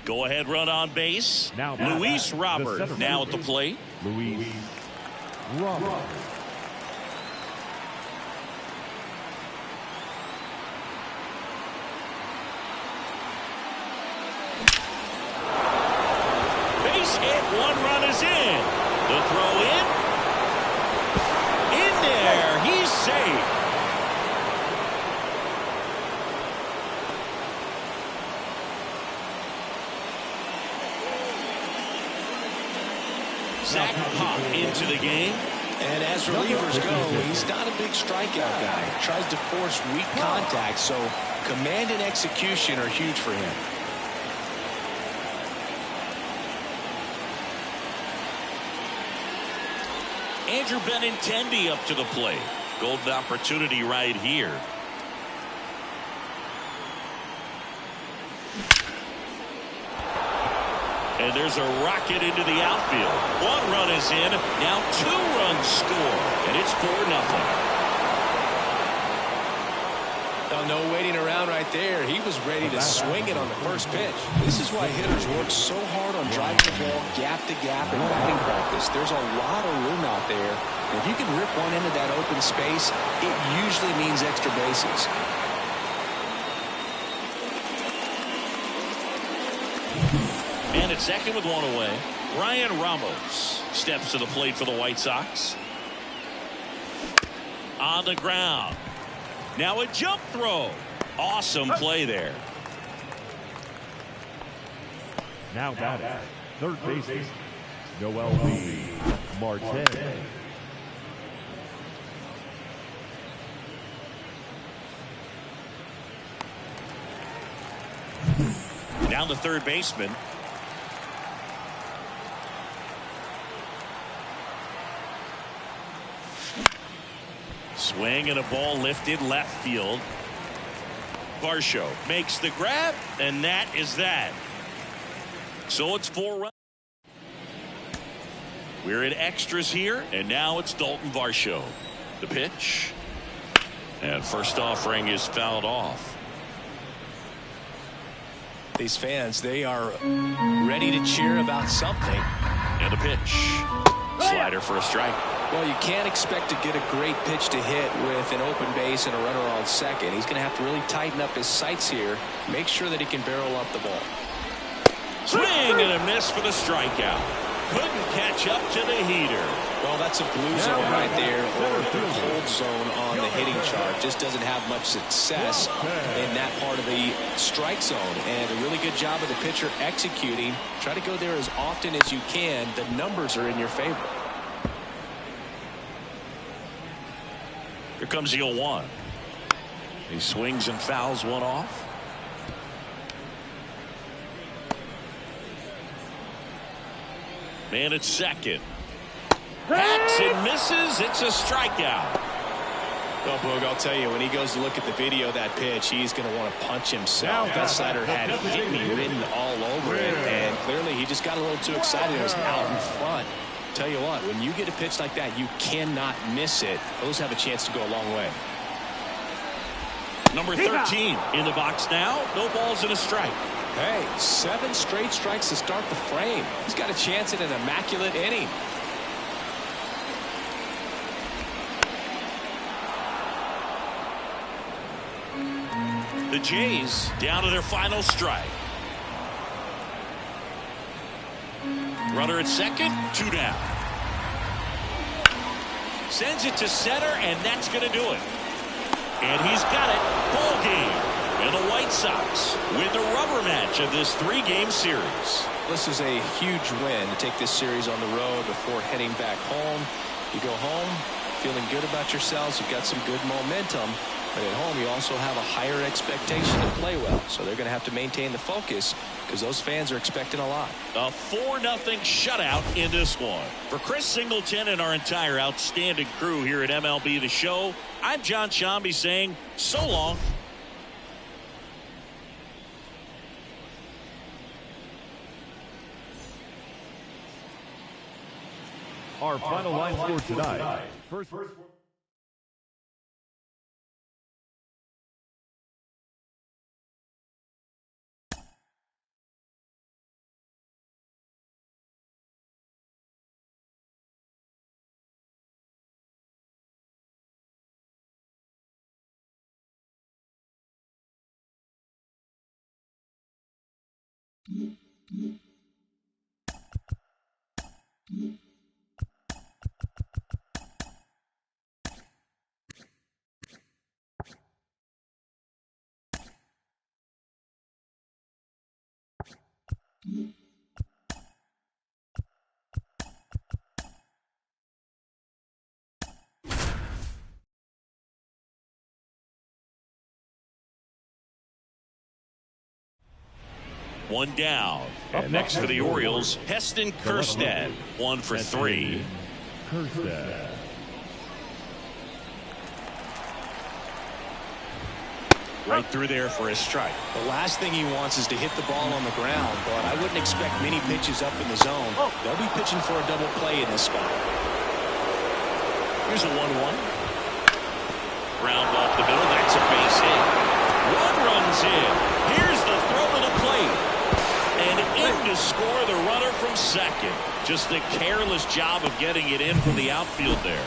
Go ahead run on base. Now Luis Robert now at the plate. Luis Robert. Base hit, one run is in. The throw in. In there, he's safe. Zach Pop into the game. And as relievers go, he's not a big strikeout guy. Tries to force weak contact, so command and execution are huge for him. Andrew Benintendi up to the plate. Golden opportunity right here. And there's a rocket into the outfield. One run is in. Now 2 runs score. And it's 4-0. No waiting around right there. He was ready to swing it on the first pitch. This is why hitters work so hard on driving the ball gap to gap in batting practice. There's a lot of room out there. And if you can rip one into that open space, it usually means extra bases. And at second with one away, Ryan Ramos steps to the plate for the White Sox. On the ground. Now a jump throw. Awesome play there. Now batting, third baseman, Noel B. Marte. Down the third baseman. Swing and a ball lifted left field. Varsho makes the grab, and that is that. So it's 4 runs. We're in extras here, and now it's Dalton Varsho. The pitch. And first offering is fouled off. These fans, they are ready to cheer about something. And a pitch. Slider for a strike. Well, you can't expect to get a great pitch to hit with an open base and a runner on second. He's going to have to really tighten up his sights here. Make sure that he can barrel up the ball. Swing and a miss for the strikeout. Couldn't catch up to the heater. Well, that's a blue zone right there, or the cold zone on the hitting chart. Just doesn't have much success in that part of the strike zone. And a really good job of the pitcher executing. Try to go there as often as you can. The numbers are in your favor. Here comes the 0-1. He swings and fouls one off. Man at second. Hacks and misses. It's a strikeout. Well, Boog, I'll tell you, when he goes to look at the video of that pitch, he's going to want to punch himself. That slider had hit me written all over it, and clearly he just got a little too excited. It was out in front. Tell you what, when you get a pitch like that, you cannot miss it. Those have a chance to go a long way. Number 13 in the box now. No balls and a strike. Hey, 7 straight strikes to start the frame. He's got a chance at an immaculate inning. The Jays down to their final strike. Runner at second, 2 down. Sends it to center, and that's going to do it. And he's got it. Ball game. And the White Sox win the rubber match of this 3-game series. This is a huge win to take this series on the road before heading back home. You go home feeling good about yourselves. You've got some good momentum. But at home, you also have a higher expectation to play well. So they're going to have to maintain the focus because those fans are expecting a lot. A 4-0 shutout in this one. For Chris Singleton and our entire outstanding crew here at MLB The Show, I'm John Shambi saying so long. Our final line score tonight. First. One down. And next for the Orioles, Heston Kjerstad. 1 for 3. Kjerstad. Right through there for a strike. The last thing he wants is to hit the ball on the ground, but I wouldn't expect many pitches up in the zone. They'll be pitching for a double play in this spot. Here's a 1-1. Ground off the middle. That's a base hit. One runs in. Here's the throw to the plate. And in to score the runner from second. Just a careless job of getting it in from the outfield there.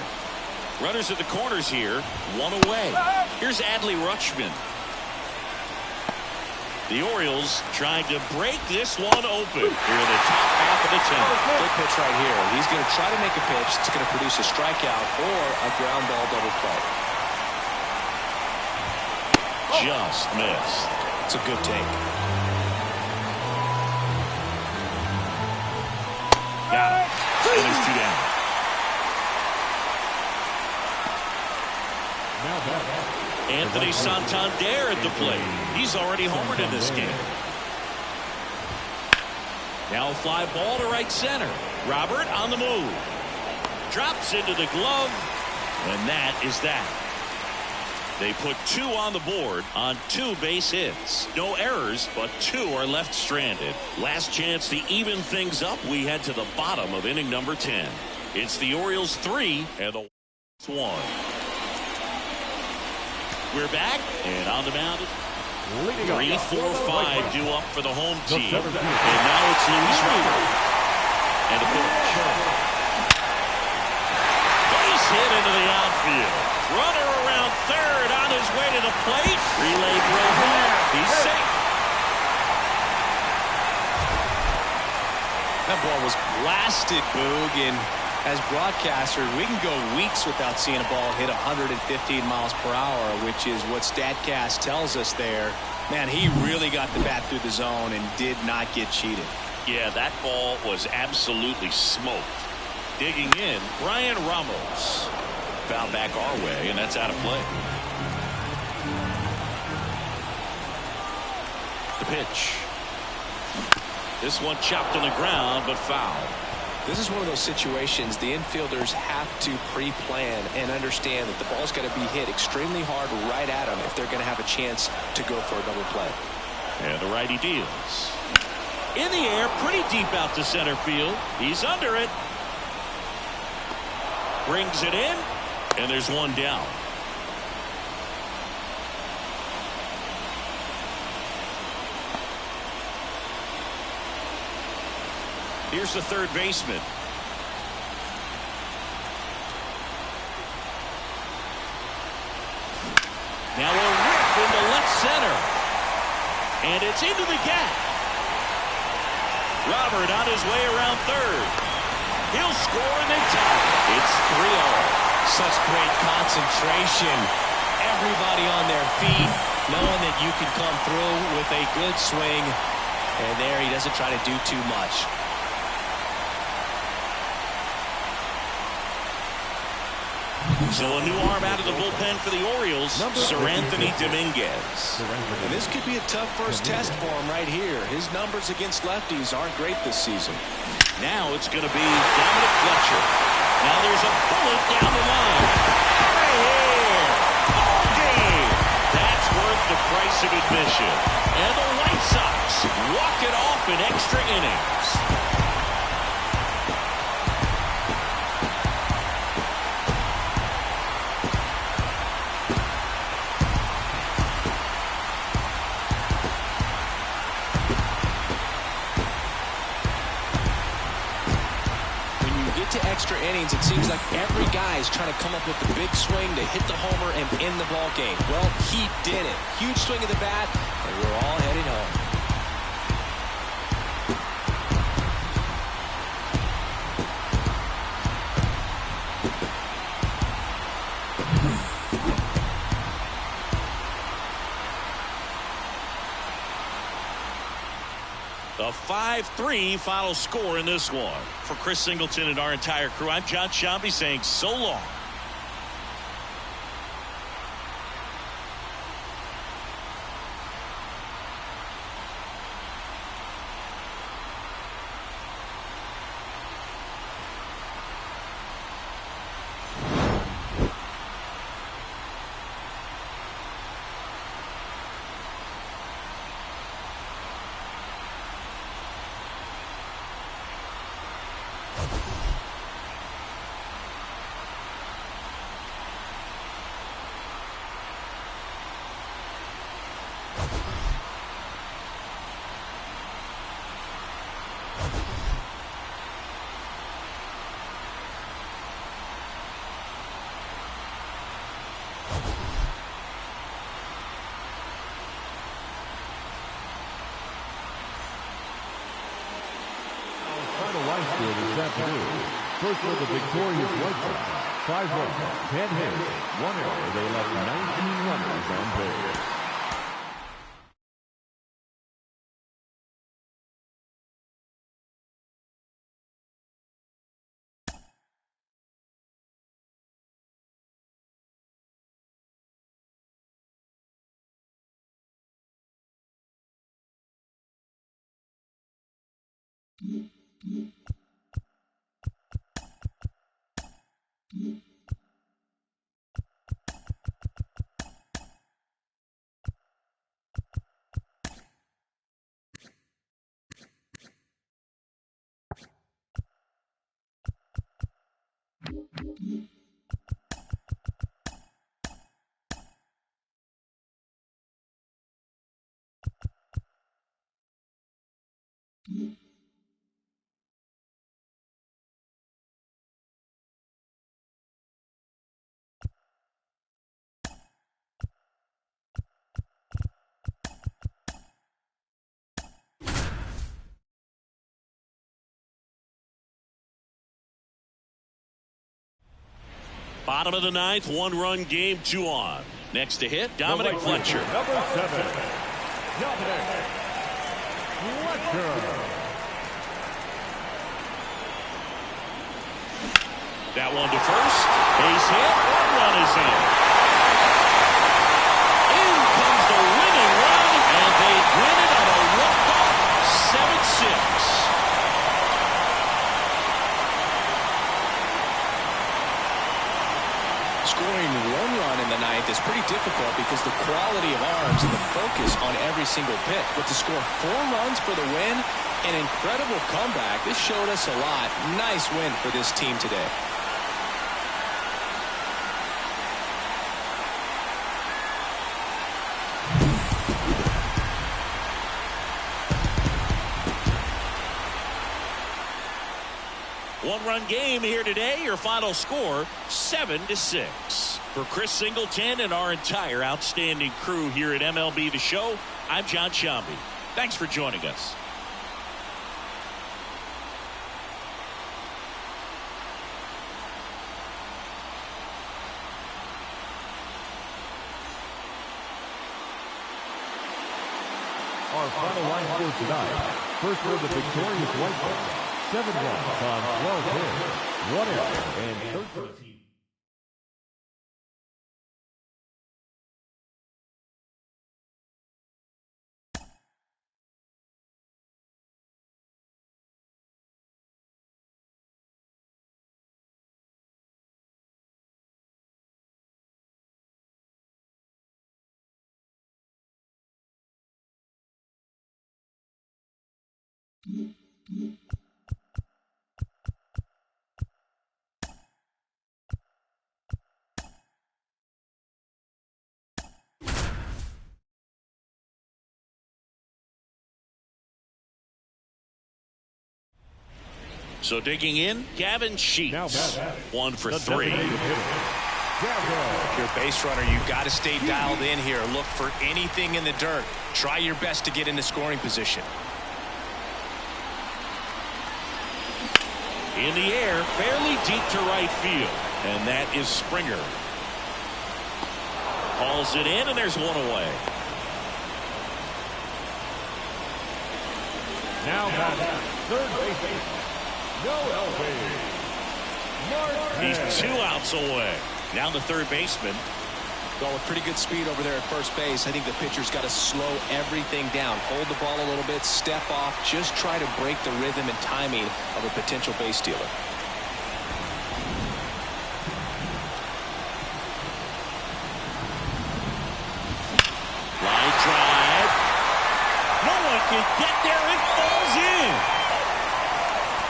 Runners at the corners here. One away. Here's Adley Rutschman. The Orioles trying to break this one open here in the top half of the 10th. Good pitch right here. He's going to try to make a pitch that's going to produce a strikeout or a ground ball double play. Just missed. It's a good take. Got it. And there's 2 down. Anthony Santander at the plate. He's already homered in this game. Now a fly ball to right center. Robert on the move. Drops into the glove. And that is that. They put 2 on the board on 2 base hits. No errors, but 2 are left stranded. Last chance to even things up. We head to the bottom of inning number 10. It's the Orioles 3 and the 1. We're back, and on the mound, 3, 4, 5 due up for the home team. And now it's Luis Robert. And a pitch. Base hit into the outfield. Runner around third on his way to the plate. Relay throw home. He's safe. That ball was blasted, Boog, and as broadcasters, we can go weeks without seeing a ball hit 115 miles per hour, which is what StatCast tells us there. Man, he really got the bat through the zone and did not get cheated. Yeah, that ball was absolutely smoked. Digging in, Brian Ramos. Foul back our way, and that's out of play. The pitch. This one chopped on the ground, but foul. This is one of those situations the infielders have to pre-plan and understand that the ball's got to be hit extremely hard right at them if they're going to have a chance to go for a double play. And the righty deals. In the air, pretty deep out to center field. He's under it. Brings it in, and there's 1 down. Here's the third baseman. Now a rip into left center. And it's into the gap. Robert on his way around third. He'll score and they tie. It's 3-0. Such great concentration. Everybody on their feet, knowing that you can come through with a good swing. And there he doesn't try to do too much. So a new arm out of the bullpen for the Orioles, Sir Anthony Dominguez. And this could be a tough first test for him right here. His numbers against lefties aren't great this season. Now it's going to be Dominic Fletcher. Now there's a bullet down the line. Right here. Ball game. That's worth the price of admission. And the White Sox walk it off in extra innings. Extra innings, it seems like every guy is trying to come up with the big swing to hit the homer and end the ball game. Well, he did it. Huge swing of the bat, and we're all headed home. A 5-3 final score in this one. For Chris Singleton and our entire crew, I'm John Shambi saying so long. This afternoon. First for the victorious White Sox, 5 runs, 10 hits, 1 error. They left 19 runners on base. Bottom of the ninth, 1-run game, 2 on. Next to hit, Dominic Fletcher. Number 7, Dominic Fletcher. That one to first. Base hit. 1 run is in. In comes the winning run, and they win it on a walk-off 7-6. Scoring 1 run in the ninth is pretty difficult because the quality of arms and the focus on every single pitch. But to score 4 runs for the win, an incredible comeback. This showed us a lot. Nice win for this team today. One-run game here today. Your final score, 7-6. For Chris Singleton and our entire outstanding crew here at MLB The Show, I'm John Shambi. Thanks for joining us. Our final line score tonight. First for the victorious White Sox, 7 runs on 12 hits, 1 error, and 13. So digging in, Gavin Sheets. 1 for 3. If you're a base runner, you've got to stay dialed in here. Look for anything in the dirt. Try your best to get into scoring position. In the air, fairly deep to right field. And that is Springer. Hauls it in, and there's one away. Now batting, third baseman, no LB. He's 2 outs away. Now the third baseman. Well, with pretty good speed over there at first base, I think the pitcher's got to slow everything down. Hold the ball a little bit, step off, just try to break the rhythm and timing of a potential base stealer. Line drive. No one can get there. It falls in.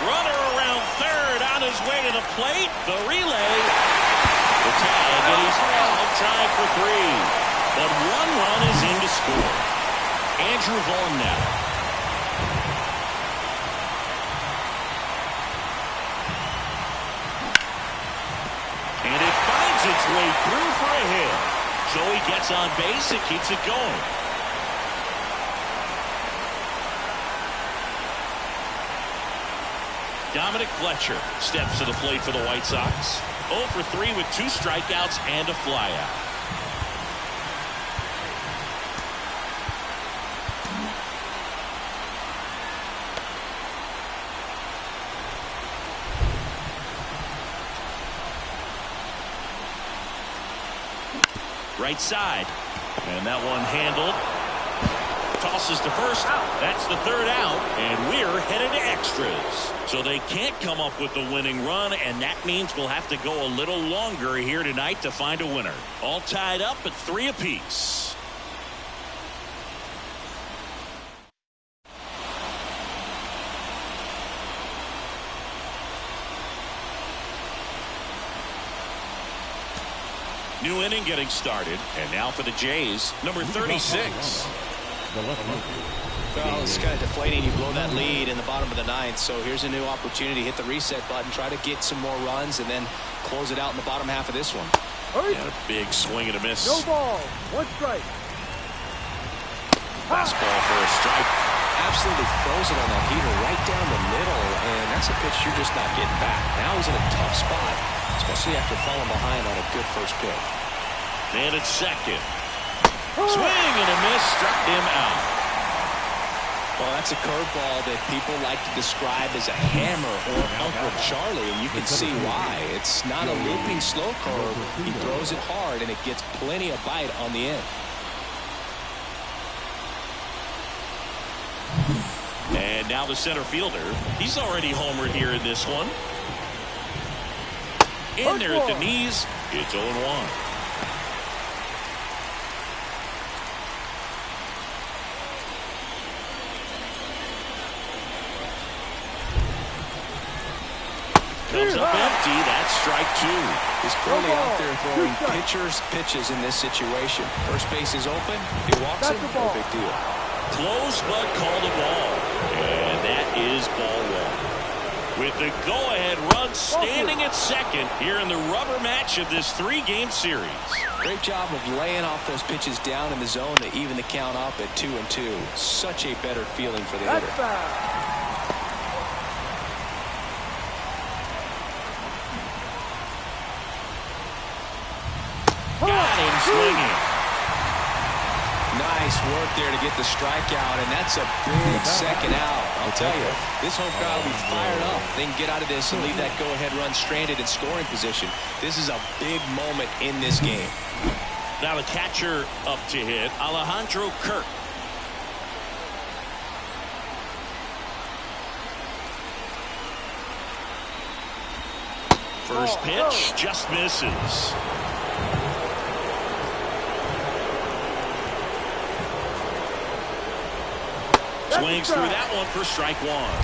Runner around third on his way to the plate. The relay. The tag, and he's out trying for 3. But 1 run is in to score. Andrew Vaughn now. And it finds its way through for a hit. So he gets on base and keeps it going. Dominic Fletcher steps to the plate for the White Sox. 0 for 3 with 2 strikeouts and a flyout. Right side. And that one handled. Tosses to first. That's the 3rd out. And we're headed to extras. So they can't come up with the winning run, and that means we'll have to go a little longer here tonight to find a winner. All tied up at 3 apiece. New inning getting started, and now for the Jays, number 36. Well, it's kind of deflating. You blow that lead in the bottom of the 9th, so here's a new opportunity. Hit the reset button, try to get some more runs, and then close it out in the bottom half of this one. And a big swing and a miss. No ball, 1 strike. Fastball for a strike. Absolutely frozen on that heater right down the middle, and that's a pitch you're just not getting back. Now he's in a tough spot, especially after falling behind on a good first pitch. Man at second. Swing and a miss, struck him out. Well, that's a curveball that people like to describe as a hammer or Uncle Charlie, and you can see why. It's not a looping slow curve. He throws it hard, and it gets plenty of bite on the end. And now the center fielder. He's already homered here in this one. In there at the knees. It's 0-1. Comes up empty. That's strike 2. He's clearly out there throwing pitchers' pitches in this situation. First base is open. He walks in. No big deal. Close but called a ball. And that is ball 1. With the go-ahead run standing at second here in the rubber match of this 3-game series. Great job of laying off those pitches down in the zone to even the count up at 2-2. Such a better feeling for the hitter. Got him swinging. Nice work there to get the strikeout, and that's a big second out. I'll tell you, this home crowd will be fired up. They can get out of this and leave that go-ahead run stranded in scoring position. This is a big moment in this game. Now the catcher up to hit, Alejandro Kirk. First pitch just misses. Swings through that one for strike one.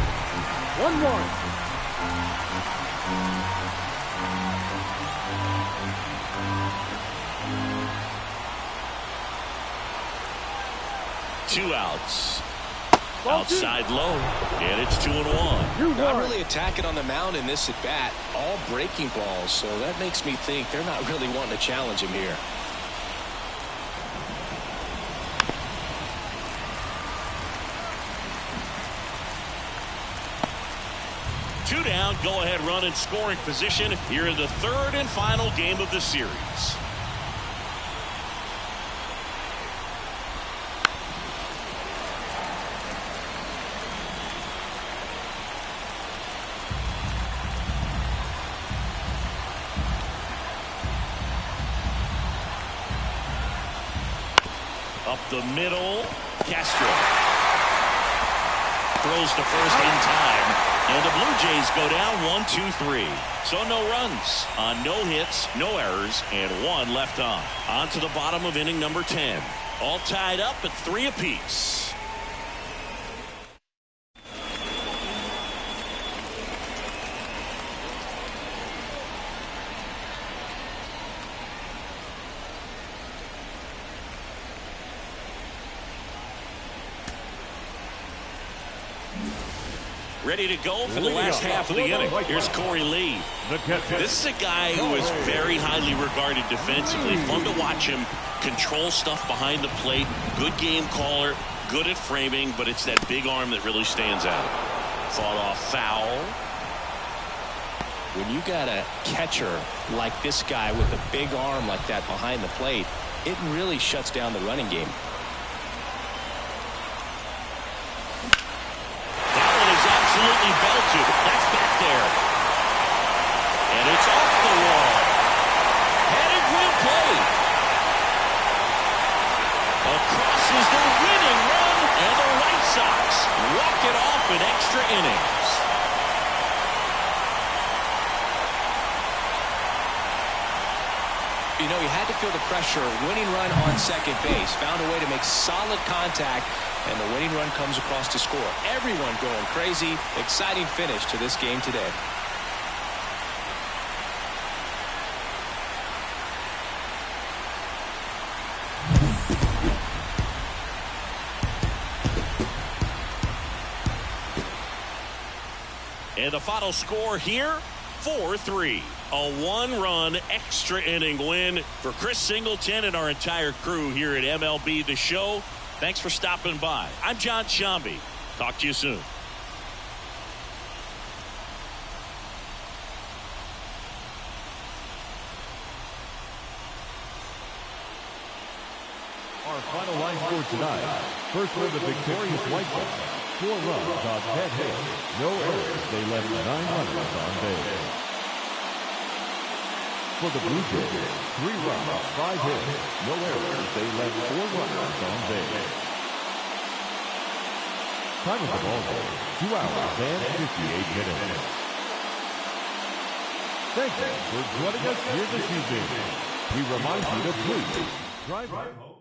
1-1. 2 outs. Outside low, and it's 2-1. Not really attacking on the mound in this at bat. All breaking balls, so that makes me think they're not really wanting to challenge him here. Two down, go-ahead run in scoring position here in the third and final game of the series. Up the middle, Castro throws to first in time, and the Blue Jays go down 1-2-3. So no runs on no hits, no errors, and 1 left on. On to the bottom of inning number 10. All tied up at 3 apiece. Ready to go for the last half of the inning. Here's Corey Lee. This is a guy who is very highly regarded defensively. Fun to watch him control stuff behind the plate. Good game caller, good at framing, but it's that big arm that really stands out. Fought off foul. When you got a catcher like this guy with a big arm like that behind the plate, it really shuts down the running game. Absolutely belted. That's back there. And it's off the wall. Headed with play. Across is the winning run, and the White Sox walk it off in extra innings. You know, he had to feel the pressure. Winning run on second base. Found a way to make solid contact, and the winning run comes across to score. Everyone going crazy. Exciting finish to this game today. And the final score here, 4-3. A 1-run extra inning win for Chris Singleton and our entire crew here at MLB The Show. Thanks for stopping by. I'm John Shambi. Talk to you soon. Our final line score tonight. First for the victorious White Sox. 4 runs on 10 hits. No errors. They left 9 runners on base. For the Blue Jays, 3 runs, 5 hits. No errors. They left 4 runners on base. Time of the ball game, 2 hours and 58 minutes. Thank you for joining us here this evening. We remind you to please drive home.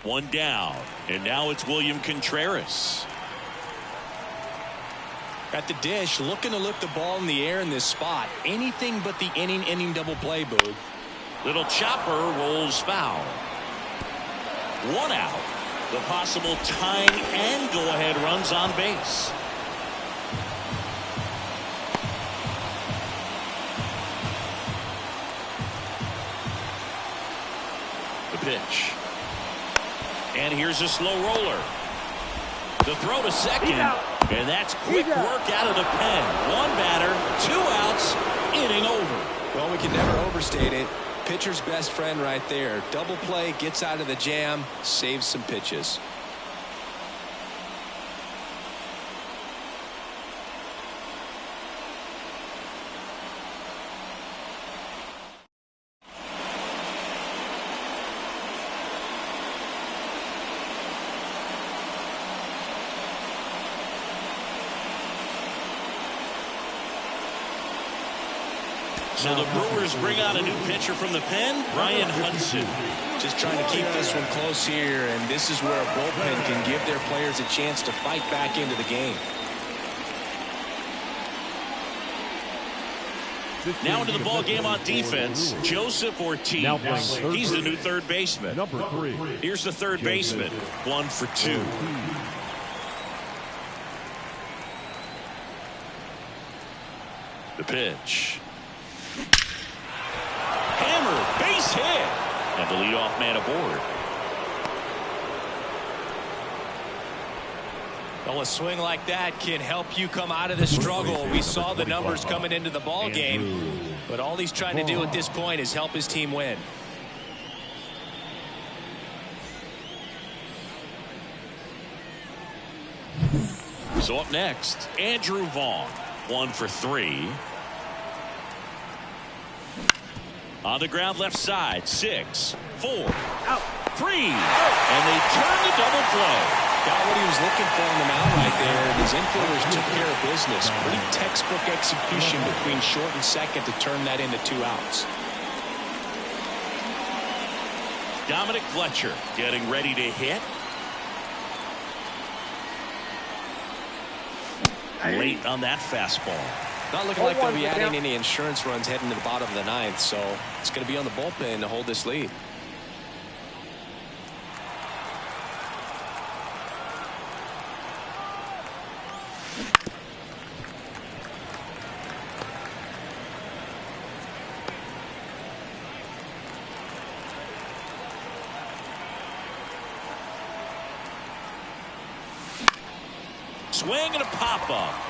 One down, and now it's William Contreras. At the dish, looking to lift the ball in the air in this spot. Anything but the inning double play, Boog. Little chopper rolls foul. One out. The possible tying and go-ahead runs on base. The pitch. And here's a slow roller. The throw to second. And that's quick work out of the pen. One batter, 2 outs, inning over. Well, we can never overstate it. Pitcher's best friend right there. Double play, gets out of the jam, saves some pitches. So the Brewers bring out a new pitcher from the pen, Brian Hudson. Just trying to keep this one close here, and this is where a bullpen can give their players a chance to fight back into the game. Now into the ball game on defense, Joseph Ortiz. He's the new third baseman. Number 3. Here's the third baseman, 1 for 2. The pitch. Hammer, base hit. And the leadoff man aboard. Well, a swing like that can help you come out of the struggle. We saw the numbers coming into the ball game, but all he's trying to do at this point is help his team win. So up next, Andrew Vaughn, 1 for 3. On the ground left side, 6, 4, out, 3, and they turn the double play. Got what he was looking for on the mound right there, and his infielders took care of business. Pretty textbook execution between short and second to turn that into 2 outs. Dominic Fletcher getting ready to hit. Late on that fastball. Not looking like they'll be adding any insurance runs heading to the bottom of the 9th, so it's going to be on the bullpen to hold this lead. Swing and a pop-up.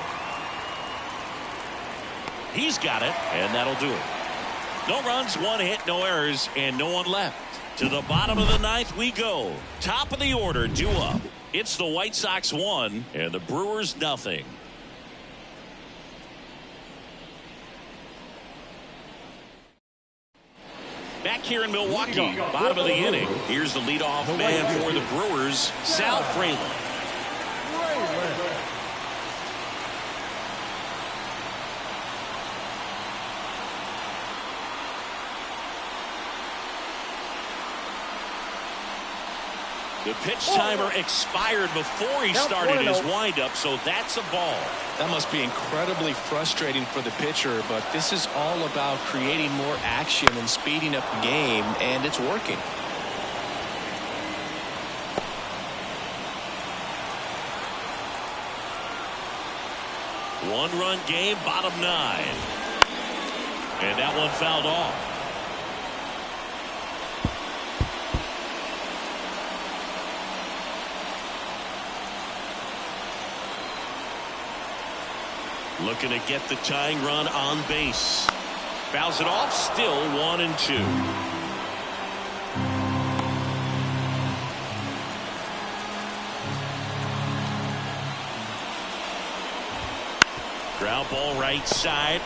He's got it, and that'll do it. No runs, 1 hit, no errors, and no one left. To the bottom of the 9th we go. Top of the order, due up. It's the White Sox 1 and the Brewers nothing. Back here in Milwaukee, bottom of the inning. Here's the leadoff man for the Brewers, Sal Frelick. The pitch timer expired before he started his windup, so that's a ball. That must be incredibly frustrating for the pitcher, but this is all about creating more action and speeding up the game, and it's working. One-run game, bottom 9. And that one fouled off. Looking to get the tying run on base. Fouls it off, still 1-2. Ground ball right side.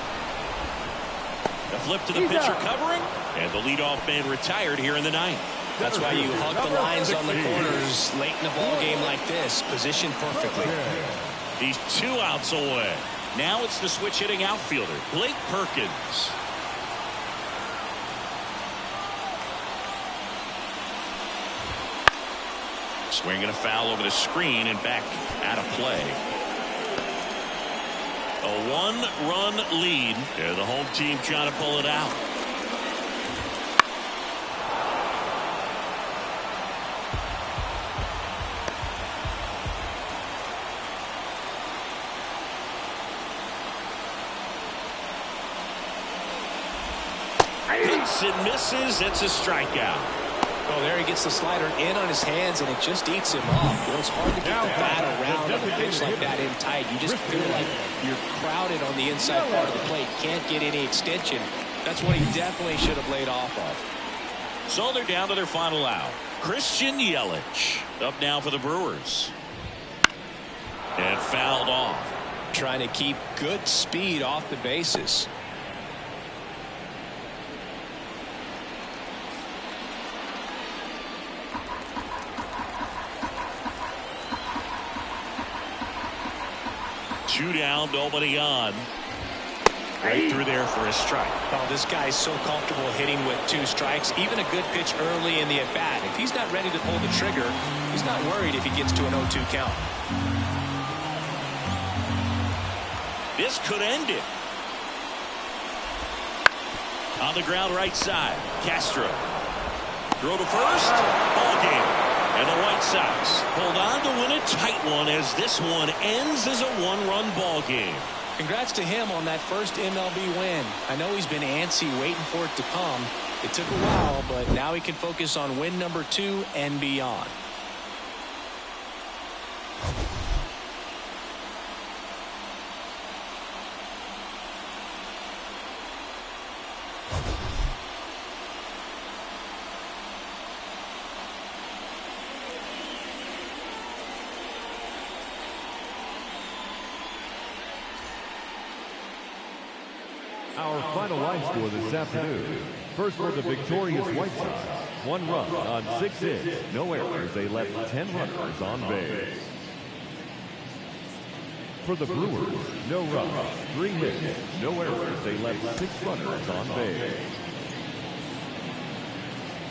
The flip to the pitcher covering. And the leadoff man retired here in the 9th. That's why you hug the lines on the corners late in the ball game like this. Positioned perfectly. He's 2 outs away. Now it's the switch hitting outfielder, Blake Perkins. Swinging a foul over the screen and back out of play. A 1-run lead, and the home team trying to pull it out. Hits and misses. It's a strikeout. Oh, there he gets the slider in on his hands, and it just eats him off. You know, it's hard to get the bat around on a pitch like that in tight. You just feel like you're crowded on the inside part of the plate. Can't get any extension. That's what he definitely should have laid off of. So they're down to their final out. Christian Yelich up now for the Brewers. And fouled off. Trying to keep good speed off the bases. Two down, nobody on. Right through there for a strike. Oh, this guy is so comfortable hitting with 2 strikes. Even a good pitch early in the at-bat. If he's not ready to pull the trigger, he's not worried if he gets to an 0-2 count. This could end it. On the ground right side, Castro. Throw to first. Ball game. And the White Sox hold on to win a tight one as this one ends as a 1-run ball game. Congrats to him on that first MLB win. I know he's been antsy waiting for it to come. It took a while, but now he can focus on win number 2 and beyond. Our final line score this afternoon. First for the victorious White Sox. 1 run on 6 hits. No errors. They left 10 runners on base. For the Brewers, no runs, 3 hits. No errors. They left 6 runners on base.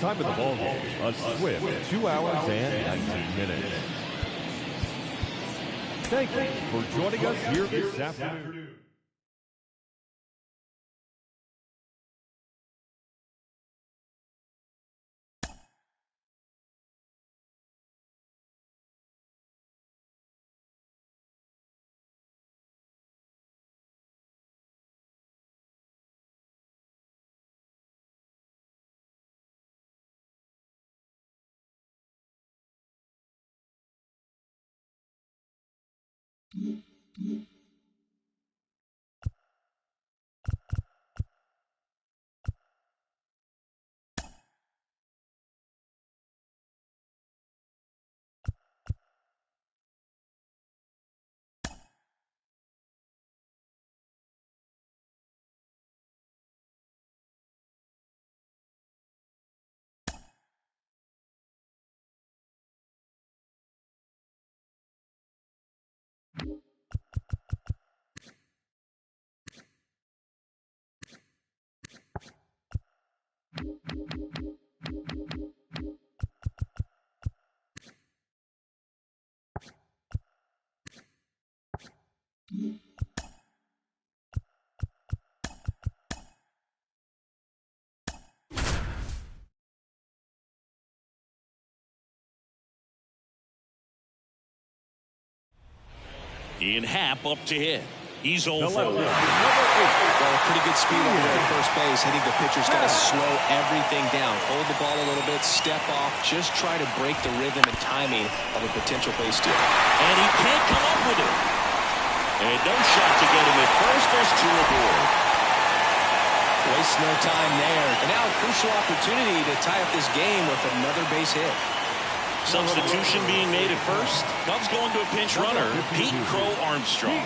Time of the ball game, a swift 2 hours and 19 minutes. Thank you for joining us here this afternoon. Ian Happ up to hit. He's 0 for 1. Well, pretty good speed over there at first base. I think the pitcher's got to slow everything down. Hold the ball a little bit, step off, just try to break the rhythm and timing of a potential base steal. And he can't come up with it. And no shot to get him at first. There's 2 aboard. Waste no time there. And now a crucial opportunity to tie up this game with another base hit. Substitution being made at first. Cubs going to a pinch runner, Pete Crow Armstrong.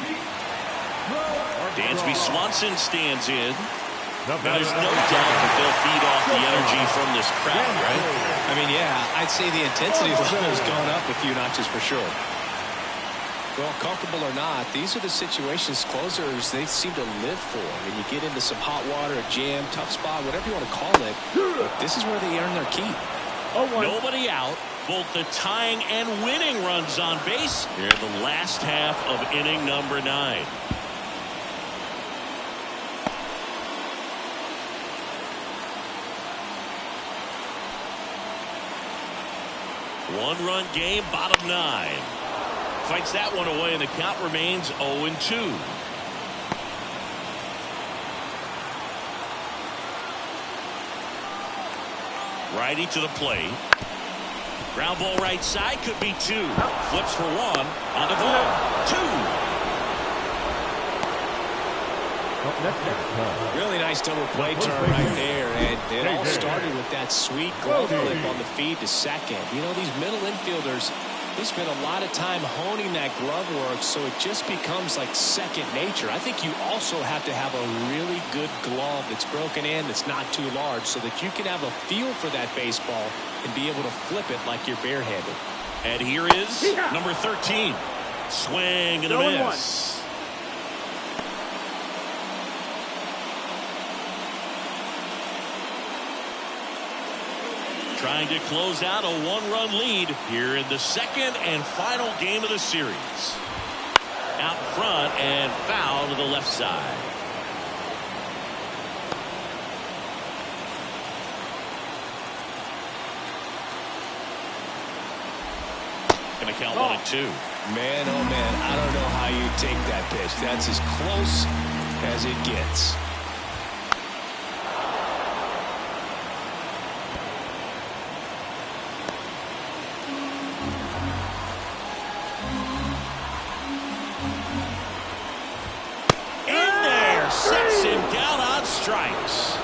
Dansby Swanson stands in. There's no doubt that they'll feed off the energy from this crowd, right? I mean, yeah, I'd say the intensity level has gone up a few notches for sure. Well, comfortable or not, these are the situations closers they seem to live for. When you get into some hot water, a jam, tough spot, whatever you want to call it, this is where they earn their keep. Nobody out. Both the tying and winning runs on base here in the last half of inning number 9. One-run game, bottom 9. Fights that one away, and the count remains 0-2. Righty to the plate. Ground ball right side, could be 2. Flips for 1 on the ball. 2. Really nice double play turn right there, and it all started with that sweet glove flip on the feed to second. You know, these middle infielders, they spend a lot of time honing that glove work, so it just becomes like second nature. I think you also have to have a really good glove that's broken in, that's not too large, so that you can have a feel for that baseball and be able to flip it like you're barehanded. And here is number 13. Swing and a miss. trying to close out a one-run lead here in the second and final game of the series. Out front and foul to the left side. Going to count 1-2. Man, oh man, I don't know how you take that pitch. That's as close as it gets. Sets him down on strikes.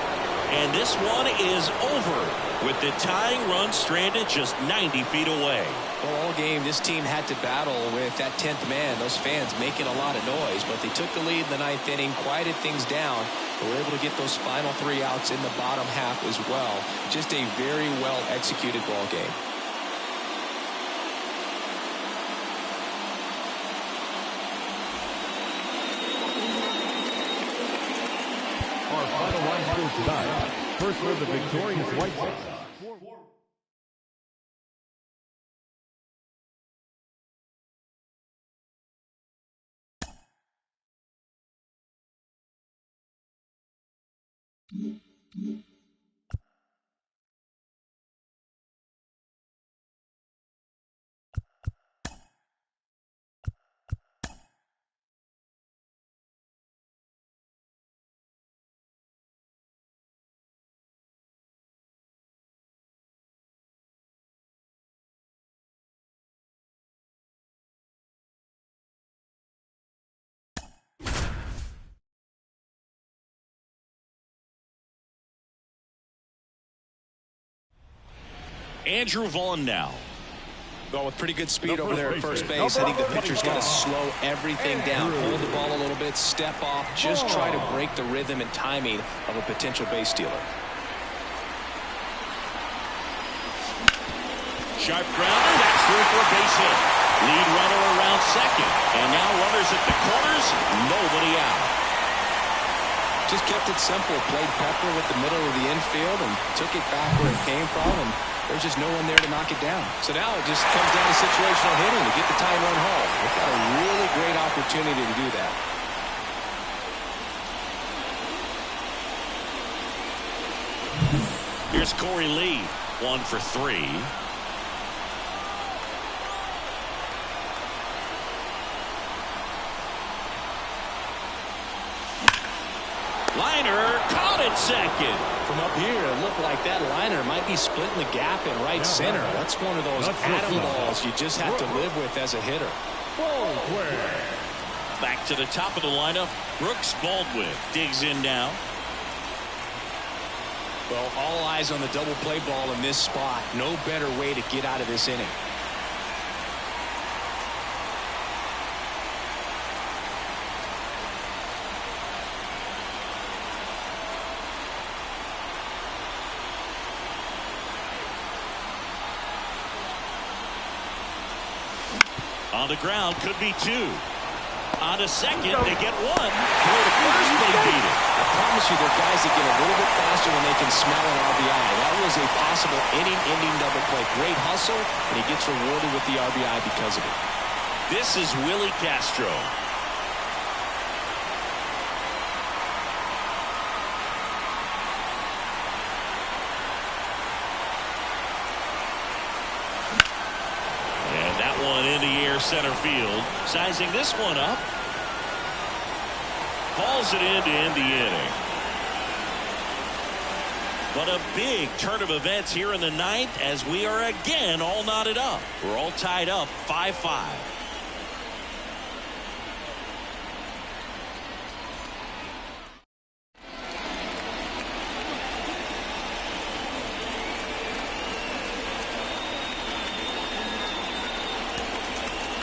And this one is over with the tying run stranded just 90 feet away. Well, all game, this team had to battle with that 10th man. Those fans making a lot of noise, but they took the lead in the 9th inning, quieted things down. They were able to get those final 3 outs in the bottom half as well. Just a very well executed ball game. Our final line score tonight. First for the victorious White Sox. Andrew Vaughn now. Well, with pretty good speed over there at first base, I think the pitcher's going to slow everything down. Hold the ball a little bit, step off, just try to break the rhythm and timing of a potential base stealer. Sharp grounder, that's through for a base hit. Lead runner around second. And now runners at the corners, nobody out. Just kept it simple, played pepper with the middle of the infield and took it back where it came from, and there's just no one there to knock it down. So now it just comes down to situational hitting to get the tying run home. They've got a really great opportunity to do that. Here's Corey Lee, 1 for 3. Liner caught at second. From up here, it looked like that liner might be splitting the gap in right center. That's one of those atom balls you just have to live with as a hitter. Back to the top of the lineup. Brooks Baldwin digs in now. Well, all eyes on the double play ball in this spot. No better way to get out of this inning. On the ground, could be 2. On to second, they get 1. Throw to first, they beat it. I promise you, there are guys that get a little bit faster when they can smell an RBI. That was a possible inning-ending double play. Great hustle, and he gets rewarded with the RBI because of it. This is Willie Castro. In the air center field. Sizing this one up. Calls it in to end the inning. But a big turn of events here in the 9th as we are again all knotted up. We're all tied up 5-5.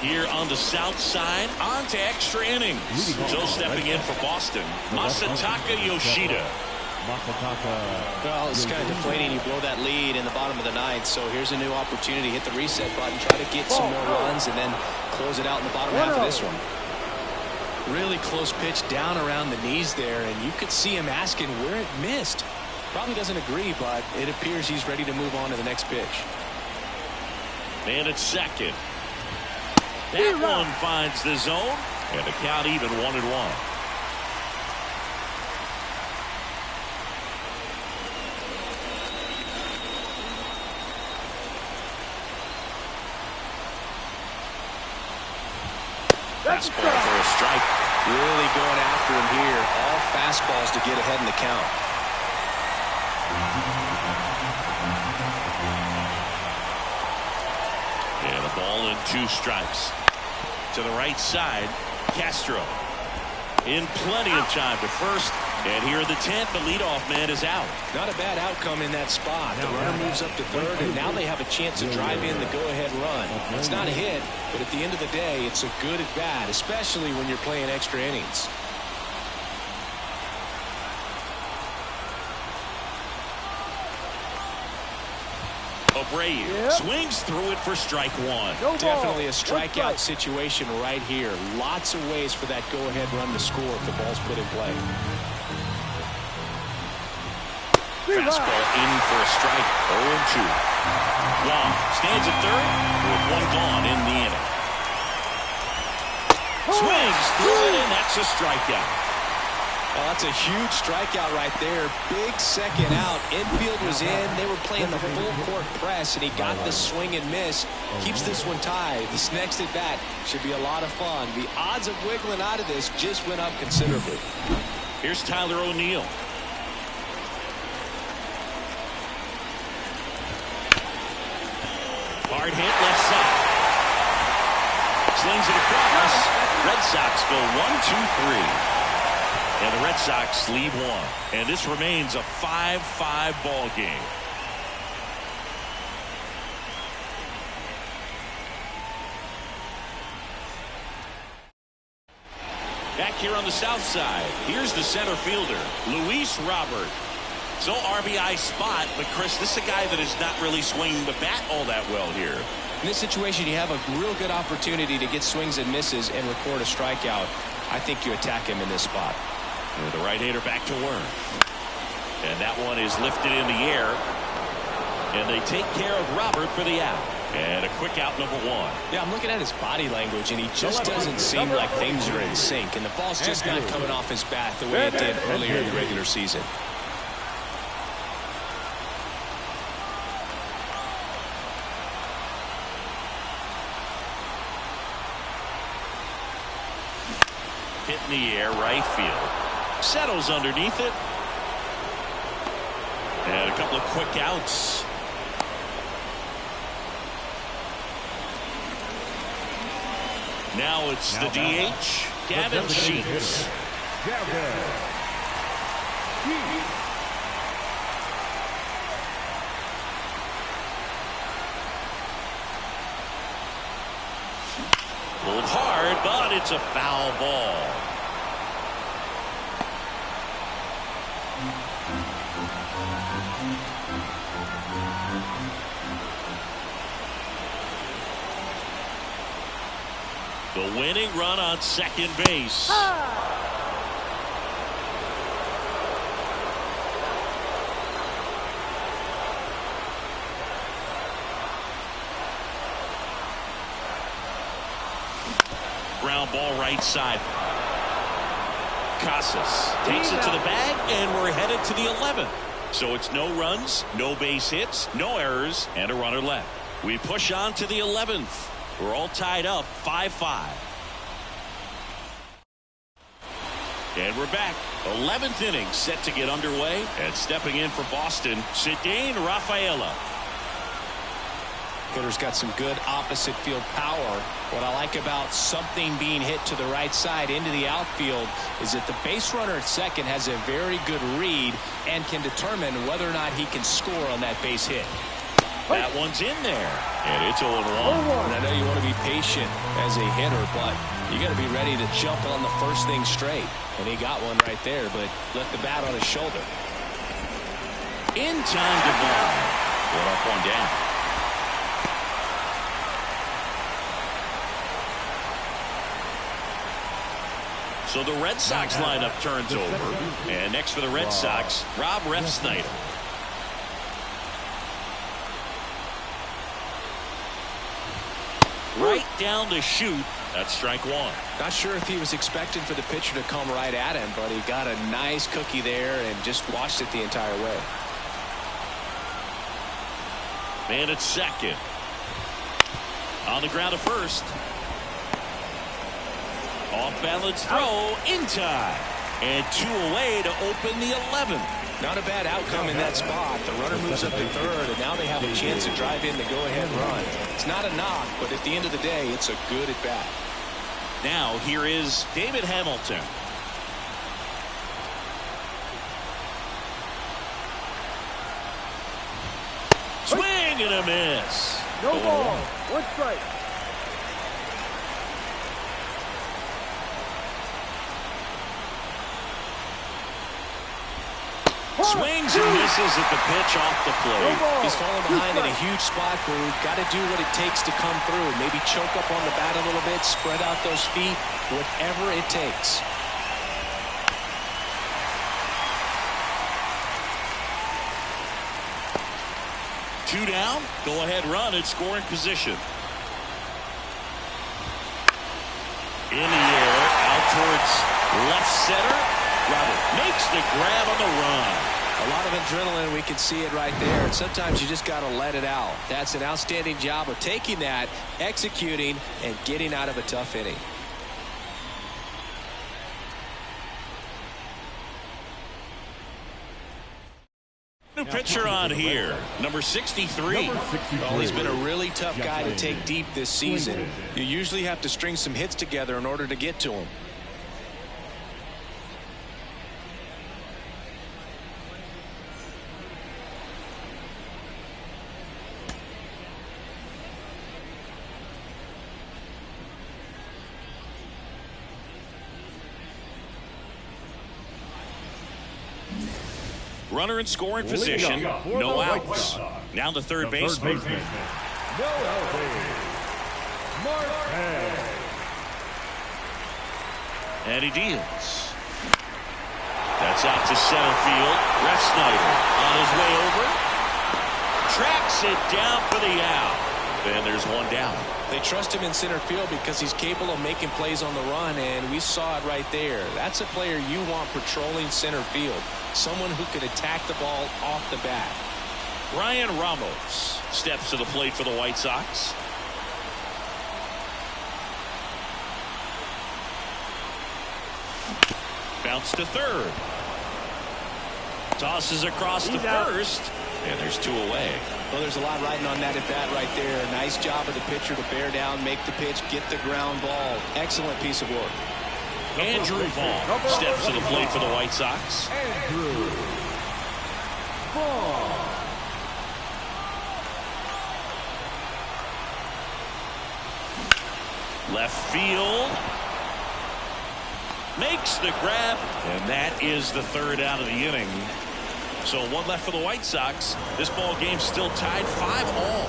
Here on the south side, on to extra innings. So stepping in for Boston, Masataka Yoshida. Well, it's kind of deflating. You blow that lead in the bottom of the 9th, so here's a new opportunity. Hit the reset button, try to get some more runs, and then close it out in the bottom half of this one. Really close pitch down around the knees there, and you could see him asking where it missed. Probably doesn't agree, but it appears he's ready to move on to the next pitch. And it's second. That one finds the zone, and the count even 1-1. Fastball for a strike. Really going after him here. All fastballs to get ahead in the count. And a ball and 2 strikes. To the right side, Castro in plenty of time to first. And here in the 10th, the leadoff man is out. Not a bad outcome in that spot. The runner moves up to third, and now they have a chance to drive in the go-ahead run. It's not a hit, but at the end of the day, it's a good at-bat, especially when you're playing extra innings. Abreu swings through it for strike 1. Definitely a strikeout situation right here. Lots of ways for that go-ahead run to score if the ball's put in play. Fastball in for a strike. 0-2. Wong stands at third with 1 gone in the inning. Swings through it, and that's a strikeout. Well, that's a huge strikeout right there. Big second out. Infield was in. They were playing the full court press, and he got the swing and miss. Keeps this one tied. This next at bat should be a lot of fun. The odds of wiggling out of this just went up considerably. Here's Tyler O'Neill. Hard hit left side. Slings it across. Red Sox go 1-2-3. And the Red Sox lead 1. And this remains a 5-5 ball game. Back here on the south side, here's the center fielder, Luis Robert. So RBI spot, but Chris, this is a guy that is not really swinging the bat all that well here. In this situation, you have a real good opportunity to get swings and misses and record a strikeout. I think you attack him in this spot. And the right-hander back to work. And that one is lifted in the air. And they take care of Robert for the out. And a quick out, number 1. Yeah, I'm looking at his body language, and he just doesn't seem like things are in sync. And the ball's just not coming off his bat the way it did earlier in the regular season. Hit in the air, right field. Settles underneath it. And a couple of quick outs. Now it's the DH, Gavin Sheets. Pulled hard, but it's a foul ball. The winning run on second base. Ground ball right side. Casas takes it to the bag, and we're headed to the 11th. So it's no runs, no base hits, no errors, and a runner left. We push on to the 11th. We're all tied up 5-5. And we're back. 11th inning set to get underway. And stepping in for Boston, Ceddanne Rafaela. Hitter's got some good opposite field power. What I like about something being hit to the right side into the outfield is that the base runner at second has a very good read and can determine whether or not he can score on that base hit. That one's in there, and it's 0-1. And I know you want to be patient as a hitter, but you got to be ready to jump on the first thing straight. And he got one right there, but left the bat on his shoulder. In time to ball. One up, one down. So the Red Sox lineup turns over. And next for the Red Sox, Rob Refsnyder. Right down to shoot. That's strike one. Not sure if he was expecting for the pitcher to come right at him, but he got a nice cookie there and just watched it the entire way. Man at second. On the ground to first. Off balance throw in time. And 2 away to open the 11th. Not a bad outcome in that spot. The runner moves up to third, and now they have a chance to drive in the go-ahead run. It's not a knock, but at the end of the day, it's a good at-bat. Now here is David Hamilton. Swing and a miss. No ball. 1 strike. Swings and misses at the pitch off the plate. He's falling behind in a huge spot where we've got to do what it takes to come through. Maybe choke up on the bat a little bit, spread out those feet, whatever it takes. Two down, go ahead run at scoring position. In the air, out towards left center. Robert makes the grab on the run. A lot of adrenaline, we can see it right there. And sometimes you just got to let it out. That's an outstanding job of taking that, executing, and getting out of a tough inning. New pitcher on here, number 63. Well, he's been a really tough guy to take deep this season. You usually have to string some hits together in order to get to him. Runner in scoring position, no outs. Now the third baseman. No outs. And he deals. That's out to center field. Refsnyder on his way over. Tracks it down for the out. And there's one down. They trust him in center field because he's capable of making plays on the run, and we saw it right there. That's a player you want patrolling center field. Someone who can attack the ball off the bat. Ryan Ramos steps to the plate for the White Sox. Bounce to third. Tosses across to first. And there's 2 away. Well, there's a lot riding on that at bat right there. Nice job of the pitcher to bear down, make the pitch, get the ground ball. Excellent piece of work. Andrew Vaughn steps to the plate for the White Sox. Andrew Vaughn. Left field. Makes the grab. And that is the third out of the inning. So 1 left for the White Sox. This ball game still tied 5-all.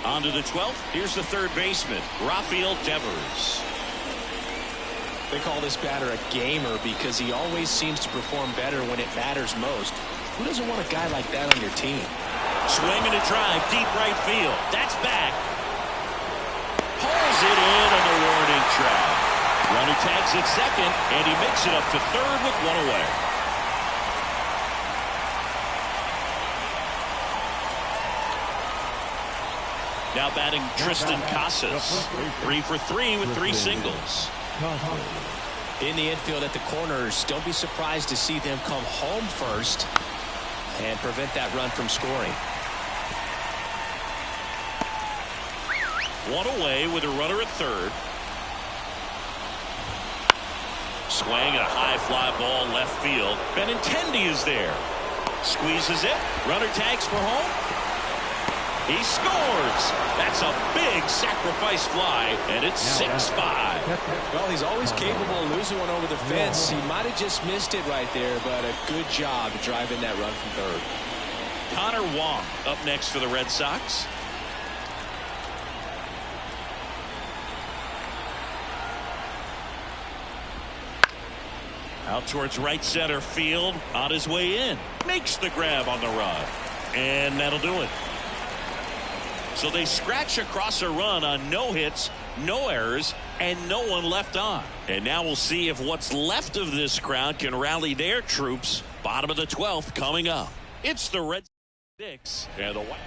On to the 12th. Here's the third baseman, Rafael Devers. They call this batter a gamer because he always seems to perform better when it matters most. Who doesn't want a guy like that on your team? Swing and a drive, deep right field. That's back. Pulls it in on the warning track. Runner tags at second, and he makes it up to third with 1 away. Now batting Tristan Casas. 3 for 3 with 3 singles. In the infield at the corners, don't be surprised to see them come home first and prevent that run from scoring. 1 away with a runner at third. Swing and a high fly ball left field. Benintendi is there. Squeezes it. Runner tags for home. He scores. That's a big sacrifice fly, and it's 6-5. Well, he's always capable of losing one over the fence. He might have just missed it right there, but a good job driving that run from third. Connor Wong up next for the Red Sox. Out towards right center field, on his way in. Makes the grab on the run. And that'll do it. So they scratch across a run on no hits, no errors, and no one left on. And now we'll see if what's left of this crowd can rally their troops. Bottom of the 12th coming up. It's the Red Sox and the White.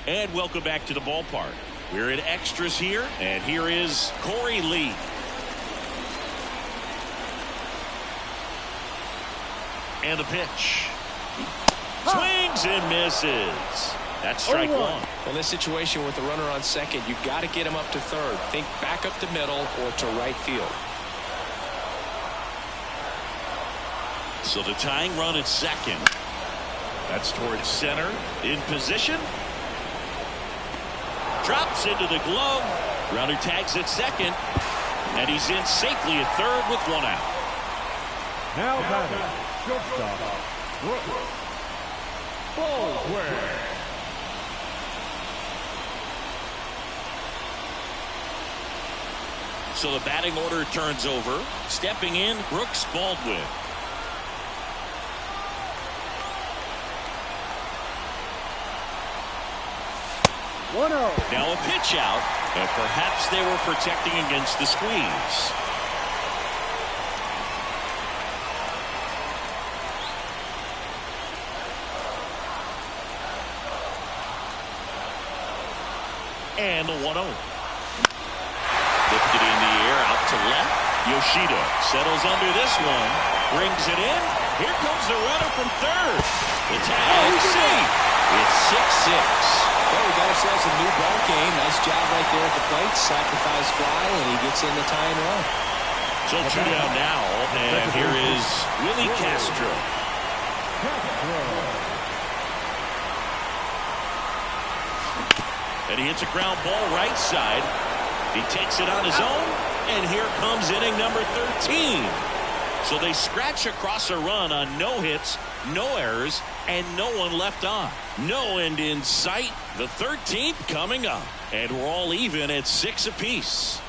And welcome back to the ballpark. We're in extras here, and here is Corey Lee. And the pitch. Swings and misses. That's strike one. Well, in this situation with the runner on second, you've got to get him up to third. Think back up to middle or to right field. So the tying run at second. That's towards center. In position. Drops into the glove. Runner tags at second. And he's in safely at third with one out. Now batting, shortstop, Brooks. Ballsware. So the batting order turns over. Stepping in, Brooks Baldwin. Now a pitch out, and perhaps they were protecting against the squeeze. And the 1-0. Lifted in the air out to left. Yoshida settles under this one. Brings it in. Here comes the runner from third. The tag safe. It's 6-6. Well, we got ourselves a new ball game. Nice job right there at the plate. Sacrifice fly, and he gets in the tying run. So 2 down now. And here is Willie Castro. And he hits a ground ball right side. He takes it on his own. And here comes inning number 13. So they scratch across a run on no hits, no errors, and no one left on. No end in sight. The 13th coming up. And we're all even at 6 apiece.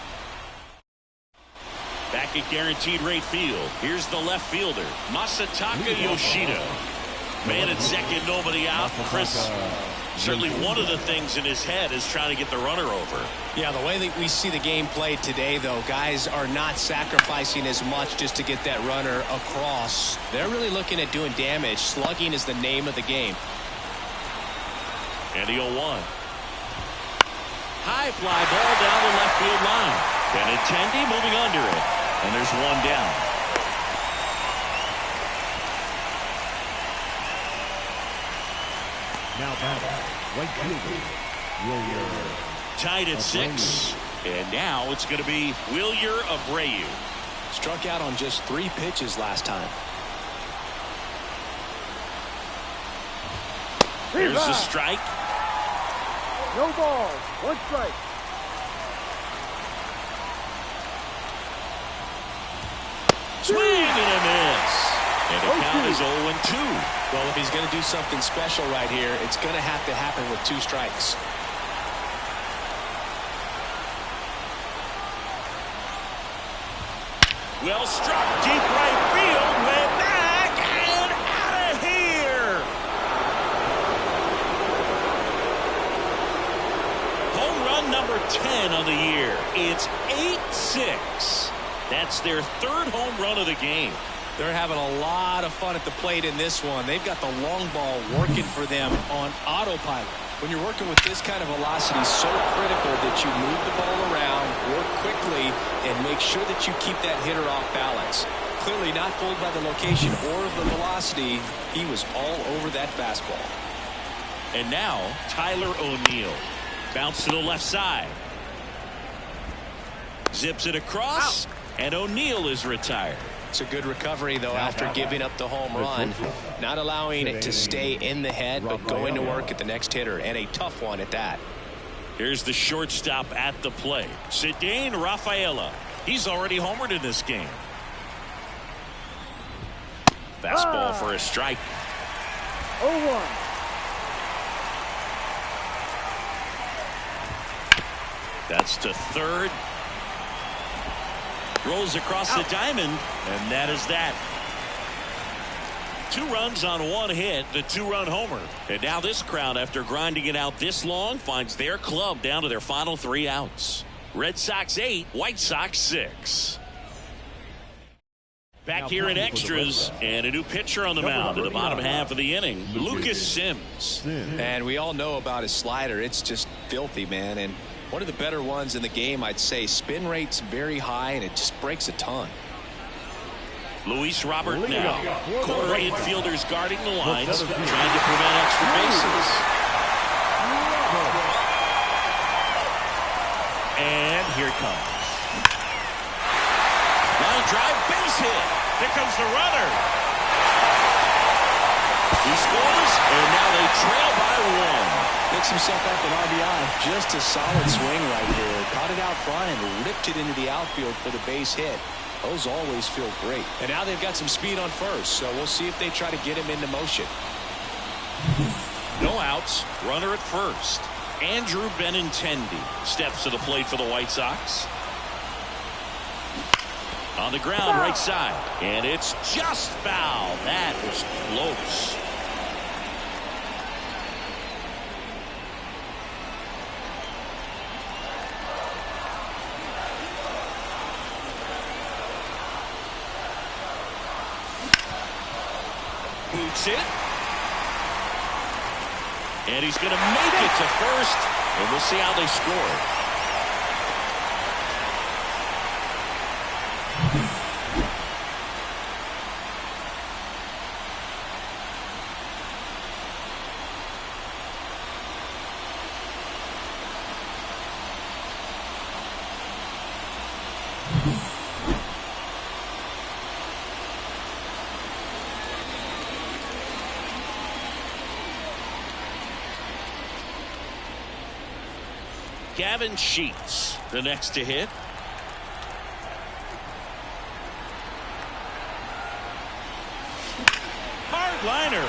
Back at guaranteed rate field. Here's the left fielder, Masataka Yoshida. Man at second, nobody out. Chris, certainly one of the things in his head is trying to get the runner over. Yeah, the way that we see the game played today, though, guys are not sacrificing as much just to get that runner across. They're really looking at doing damage. Slugging is the name of the game. And the 0-1. High fly ball down the left field line. Benintendi moving under it. And there's one down. Now batting, right fielder, Wilyer. Tied at 6. And now it's going to be Wilyer Abreu. Struck out on just 3 pitches last time. Here's the strike. No ball, 1 strike. Swing and a miss. And the count is 0-2. Well, if he's going to do something special right here, it's going to have to happen with 2 strikes. Well struck, deep right field, went back and out of here. Home run number 10 on the year. It's 8-6. That's their 3rd home run of the game. They're having a lot of fun at the plate in this one. They've got the long ball working for them on autopilot. When you're working with this kind of velocity, so critical that you move the ball around, work quickly, and make sure that you keep that hitter off balance. Clearly not fooled by the location or the velocity. He was all over that fastball. And now, Tyler O'Neill. Bounce to the left side. Zips it across, and O'Neill is retired. It's a good recovery, though, after giving up the home run. Not allowing it to stay in the head, but going to work at the next hitter, and a tough one at that. Here's the shortstop at the plate, Cedane Rafaela. He's already homered in this game. Fastball for a strike. 0-1. That's to third. Rolls across the diamond, and that is that. 2 runs on 1 hit, the 2-run homer. And now this crowd, after grinding it out this long, finds their club down to their final 3 outs. Red Sox 8, White Sox 6. Back here in extras, and a new pitcher on the mound in the bottom half of the inning, Lucas Sims. And we all know about his slider. It's just filthy, man. And one of the better ones in the game, I'd say. Spin rate's very high, and it just breaks a ton. Luis Robert now. Corner infielders guarding the lines, trying to prevent extra bases. And here it comes. Line drive, base hit. Here comes the runner. He scores, and now they trail by 1. Picks himself up an RBI. Just a solid swing right here. Caught it out front and ripped it into the outfield for the base hit. Those always feel great. And now they've got some speed on first, so we'll see if they try to get him into motion. No outs. Runner at first. Andrew Benintendi steps to the plate for the White Sox. On the ground, right side. And it's just foul. That was close. Boots it. And he's going to make it to first. And we'll see how they score. Gavin Sheets, the next to hit. Hard liner.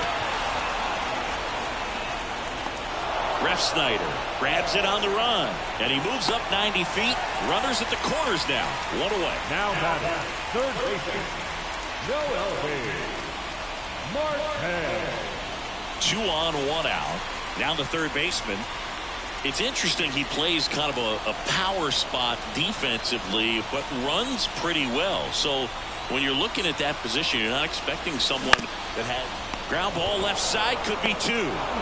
Ref Snyder grabs it on the run, and he moves up 90 feet. Runners at the corners now. 1 away. Now batting, third baseman, Noel Marquez. 2 on, 1 out. Now the third baseman. It's interesting, he plays kind of a power spot defensively, but runs pretty well. So when you're looking at that position, you're not expecting someone that had ground ball left side. Could be 2.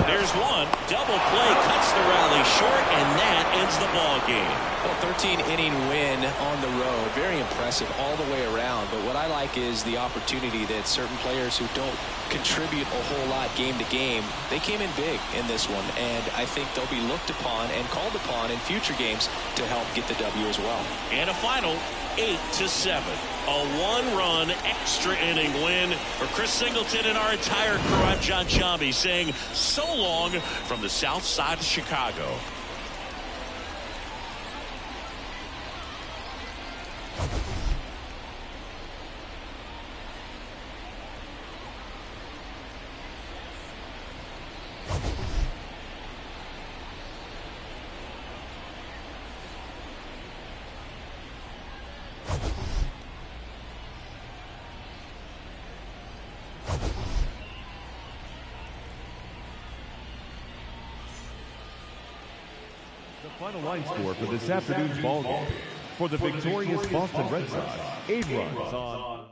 There's 1. Double play cuts the rally short, and that ends the ball game. Well, 13-inning win on the road. Very impressive all the way around. But what I like is the opportunity that certain players who don't contribute a whole lot game to game, they came in big in this one. And I think they'll be looked upon and called upon in future games to help get the W as well. And a final 8-7. A 1-run extra inning win for Chris Singleton and our entire crew. I'm John Chambi saying so long from the south side of Chicago. The final line score for this afternoon's ball game. For the victorious Boston Red Sox, 8 runs on.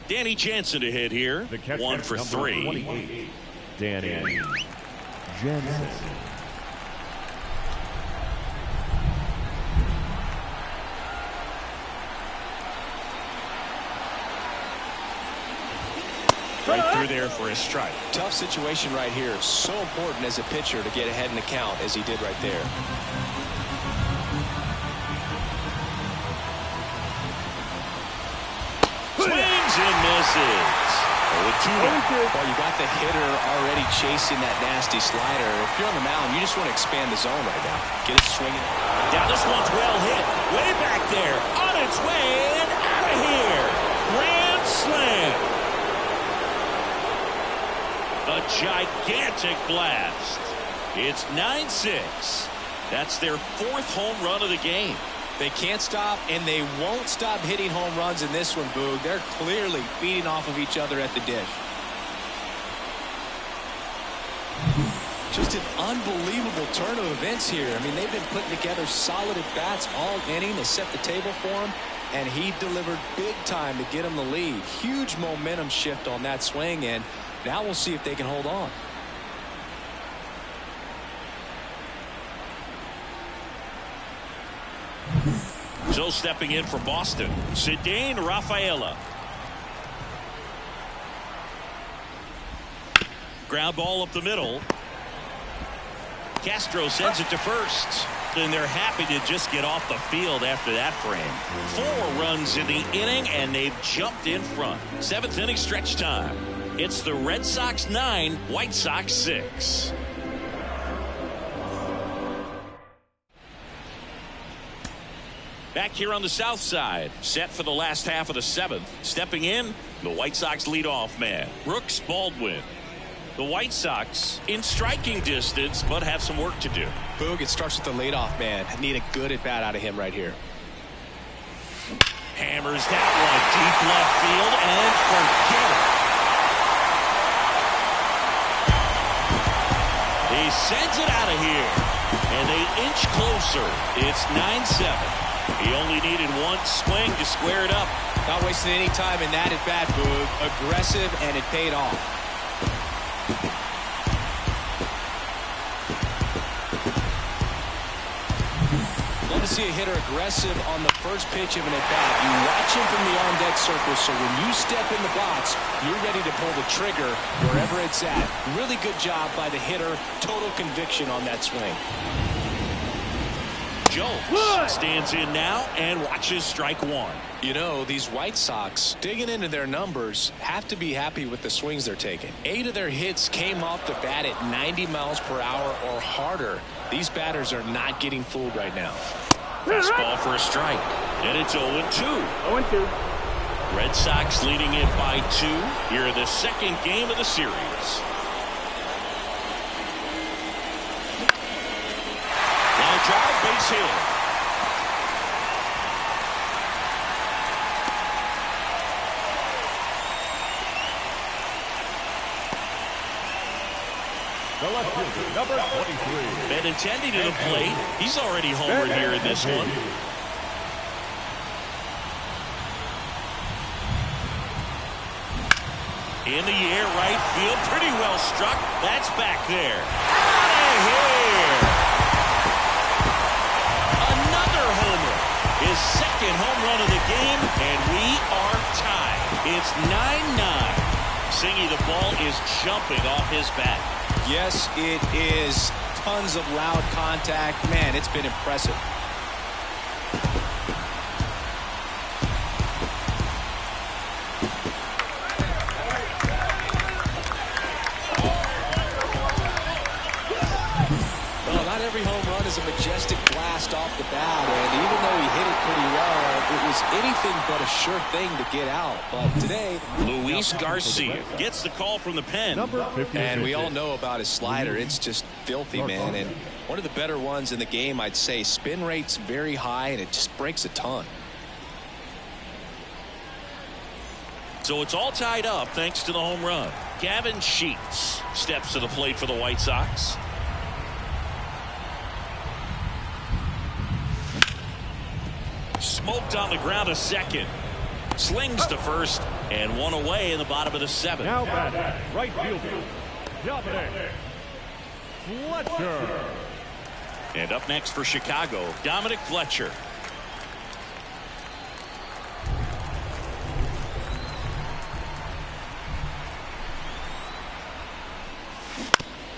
Danny Jansen to hit here. 1 for 3. Danny Jansen. right through there for a strike. Tough situation right here. So important as a pitcher to get ahead in the count as he did right there. Swings and misses. 0-2. Well, you got the hitter already chasing that nasty slider. If you're on the mound, you just want to expand the zone right now. Get it swinging. Now this one's well hit. Way back there. On its way and out of here. Grand slam. A gigantic blast. It's 9-6. That's their 4th home run of the game. They can't stop, and they won't stop hitting home runs in this one, Boog. They're clearly feeding off of each other at the dish. Just an unbelievable turn of events here. I mean, they've been putting together solid at-bats all inning to set the table for him, and he delivered big time to get him the lead. Huge momentum shift on that swing, and now we'll see if they can hold on. So stepping in for Boston, Cedane Rafaela. Ground ball up the middle. Castro sends it to first. And they're happy to just get off the field after that frame. 4 runs in the inning, and they've jumped in front. 7th inning stretch time. It's the Red Sox 9, White Sox 6. Back here on the south side, set for the last half of the 7th. Stepping in, the White Sox leadoff man, Brooks Baldwin. The White Sox in striking distance, but have some work to do. Boog, it starts with the leadoff man. Need a good at-bat out of him right here. Hammers that one deep left field, and forget it. He sends it out of here, and they inch closer. It's 9-7. He only needed one swing to square it up. Not wasting any time in that at-bat, Boog. Aggressive, and it paid off. Love to see a hitter aggressive on the first pitch of an at-bat. You watch him from the on-deck circle, so when you step in the box, you're ready to pull the trigger wherever it's at. Really good job by the hitter. Total conviction on that swing. Jones stands in now and watches strike 1. You know, these White Sox, digging into their numbers, have to be happy with the swings they're taking. 8 of their hits came off the bat at 90 miles per hour or harder. These batters are not getting fooled right now. Fastball for a strike, and it's 0-2. 0-2. Red Sox leading it by 2 here in the 2nd game of the series. Line drive, base hit. The left fielder, number 23. Benintendi to the plate. He's already homered here in this one. In the air, right field, pretty well struck. That's back there. Out of here. Another homer. His 2nd home run of the game, and we are tied. It's 9-9. Singy, the ball is jumping off his bat. Yes, it is. Tons of loud contact. Man, it's been impressive. Well, not every home run is a majestic blast off the bat, and even though he hit it pretty well, it was anything but a sure thing to get out. But today, Luis Garcia gets the call from the pen. Number 50. and we all know about his slider. It's just filthy, man. And one of the better ones in the game, I'd say. Spin rate's very high, and it just breaks a ton. So it's all tied up thanks to the home run. Gavin Sheets steps to the plate for the White Sox. Smoked on the ground, a second. Slings to first, and one away in the bottom of the 7th. Now batting, right fielder, Dominic Fletcher. And up next for Chicago, Dominic Fletcher.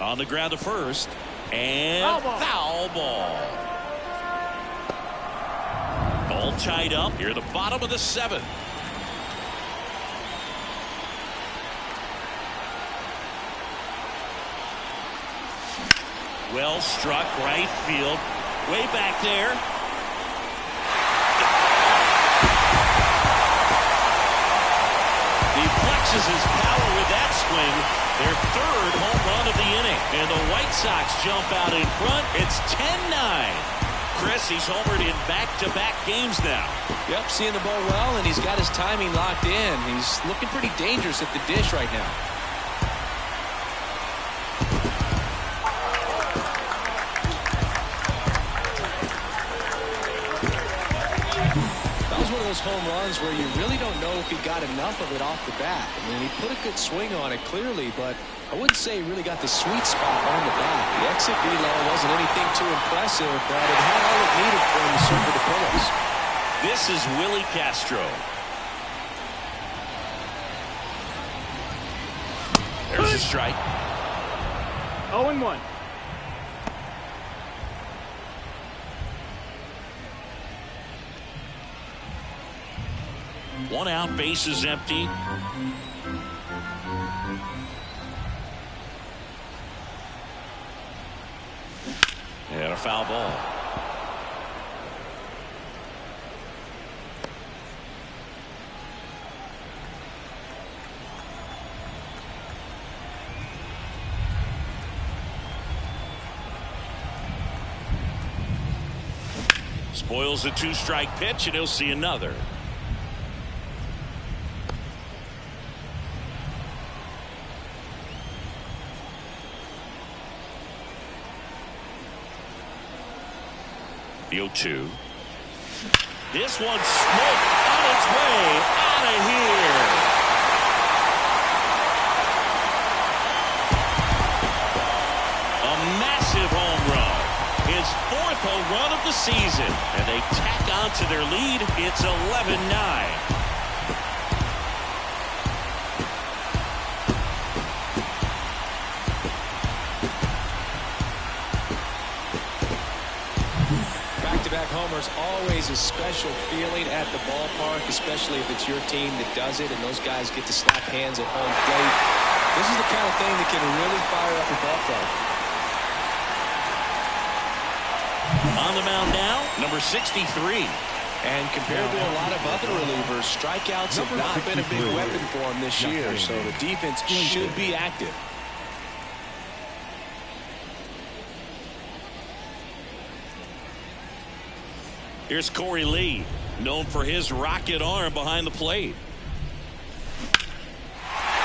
On the ground to first. And foul ball. All tied up here at the bottom of the seventh. Well struck right field. Way back there. He flexes his power with that swing. Their third home run of the inning. And the White Sox jump out in front. It's 10-9. Chris, he's homered in back-to-back games now. Yep, seeing the ball well, and he's got his timing locked in. He's looking pretty dangerous at the dish right now. That was one of those home runs where you really don't know if he got enough of it off the bat. I mean, he put a good swing on it clearly, but I wouldn't say he really got the sweet spot on the bat. The exit velo wasn't anything too impressive, but it had all it needed for him to circle the pillows. This is Willie Castro. There's a strike. 0-1. One out, base is empty. And a foul ball. Spoils a two-strike pitch, and he'll see another. The 0-2. This one's smoked on its way out of here. A massive home run. His fourth home run of the season. And they tack on to their lead. It's 11-9. Homers, always a special feeling at the ballpark, especially if it's your team that does it and those guys get to slap hands at home plate. This is the kind of thing that can really fire up a ball club. On the mound now, number 63. And compared to a lot of other relievers, strikeouts have not been a big weapon for him this year, so the defense should be active. Here's Corey Lee, known for his rocket arm behind the plate.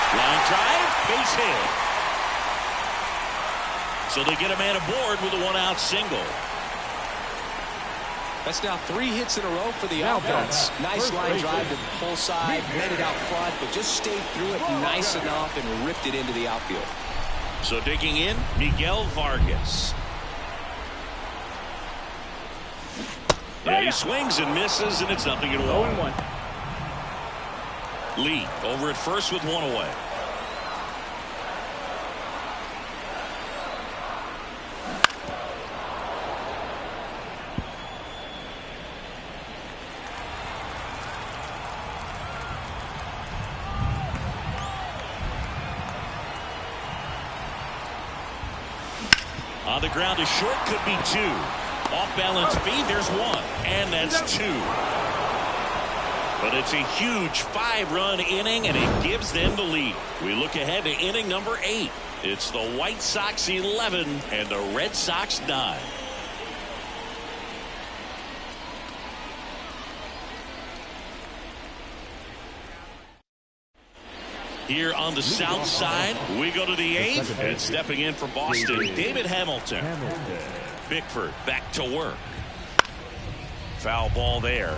Line drive, base hit. So they get a man aboard with a one-out single. That's now 3 hits in a row for the offense. Nice line drive to the pull side, headed out front, but just stayed through it nice enough and ripped it into the outfield. So digging in, Miguel Vargas. Yeah, he swings and misses, and it's 0-1. Lee over at first with one away. On the ground is short, could be 2. Off-balance feed, there's 1, and that's 2. But it's a huge 5-run inning, and it gives them the lead. We look ahead to inning number 8. It's the White Sox 11 and the Red Sox 9. Here on the south side, we go to the 8th, and stepping in for Boston, David Hamilton. Bickford back to work. Foul ball there.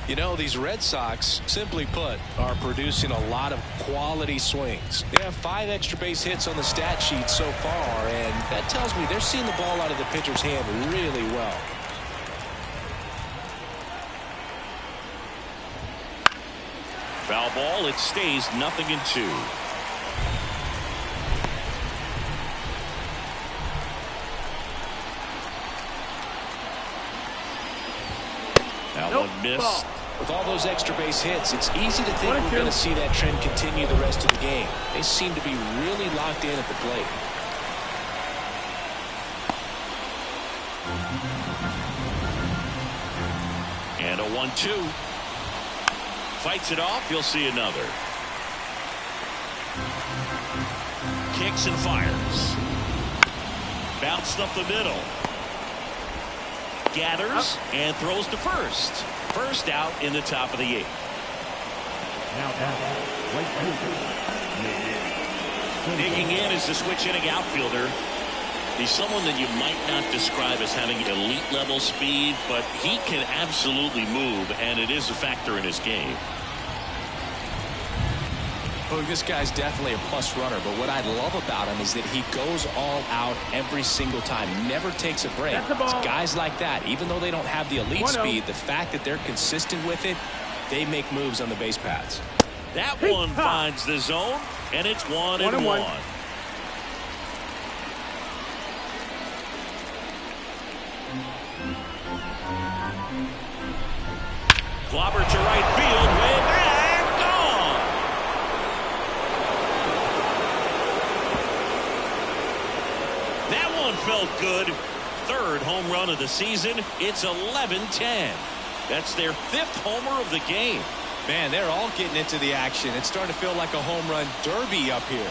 You know, these Red Sox, simply put, are producing a lot of quality swings. They have 5 extra base hits on the stat sheet so far, and that tells me they're seeing the ball out of the pitcher's hand really well. Foul ball, it stays 0-2. That one missed. Ball. With all those extra base hits, it's easy to think we're going to see that trend continue the rest of the game. They seem to be really locked in at the plate. And a 1-2. Fights it off. You'll see another. Kicks and fires. Bounced up the middle. Gathers and throws to first. First out in the top of the 8th. Now right fielder. Digging in is the switch inning outfielder. He's someone that you might not describe as having elite level speed, but he can absolutely move, and it is a factor in his game. Oh, this guy's definitely a plus runner, but what I love about him is that he goes all out every single time, never takes a break. It's guys like that, even though they don't have the elite speed, the fact that they're consistent with it, they make moves on the base paths. That one finds the zone, and it's 1-1. Clobber to right field, way back, gone. That one felt good. Third home run of the season. It's 11-10. That's their 5th homer of the game. Man, they're all getting into the action. It's starting to feel like a home run derby up here.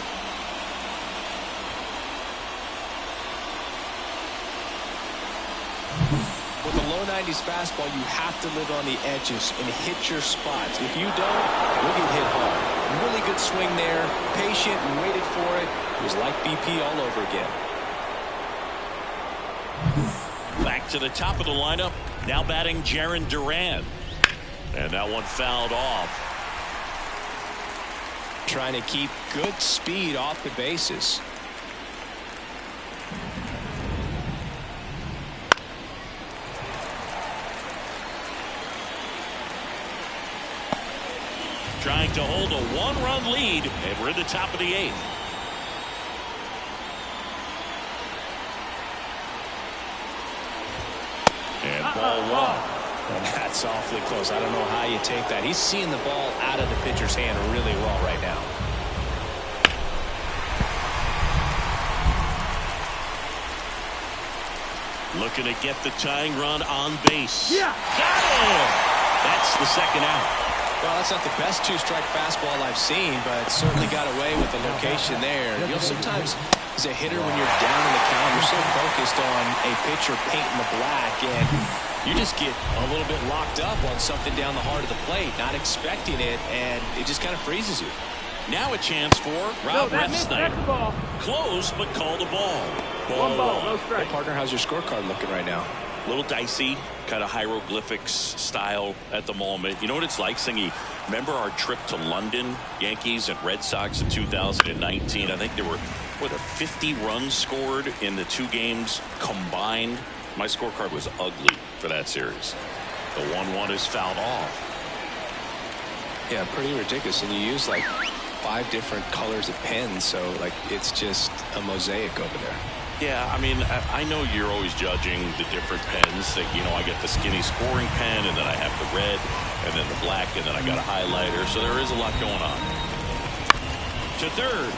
With a low 90s fastball, you have to live on the edges and hit your spots. If you don't, you'll get hit hard. Really good swing there. Patient and waited for it. It was like BP all over again. Back to the top of the lineup. Now batting Jarren Duran. And that one fouled off. Trying to keep good speed off the bases. Trying to hold a 1-run lead, and we're in the top of the 8th. And ball 1. That's awfully close. I don't know how you take that. He's seeing the ball out of the pitcher's hand really well right now. Looking to get the tying run on base. Yeah. Got him! That's the second out. Well, that's not the best 2-strike fastball I've seen, but certainly got away with the location there. You know, sometimes as a hitter, when you're down in the count, you're so focused on a pitcher painting the black, and you just get a little bit locked up on something down the heart of the plate, not expecting it, and it just kind of freezes you. Now a chance for Rob Refsnyder. Close, but called a ball. One ball, no strike. Hey, partner, how's your scorecard looking right now? A little dicey, kind of hieroglyphics style at the moment. You know what it's like, Singy? Remember our trip to London, Yankees and Red Sox in 2019? I think there were, 50 runs scored in the 2 games combined. My scorecard was ugly for that series. The 1-1 is fouled off. Yeah, pretty ridiculous. And you use like 5 different colors of pens, so like it's just a mosaic over there. Yeah, I mean, I know you're always judging the different pens. That, you know, I get the skinny scoring pen, and then I have the red, and then the black, and then I got a highlighter. So there is a lot going on. To third.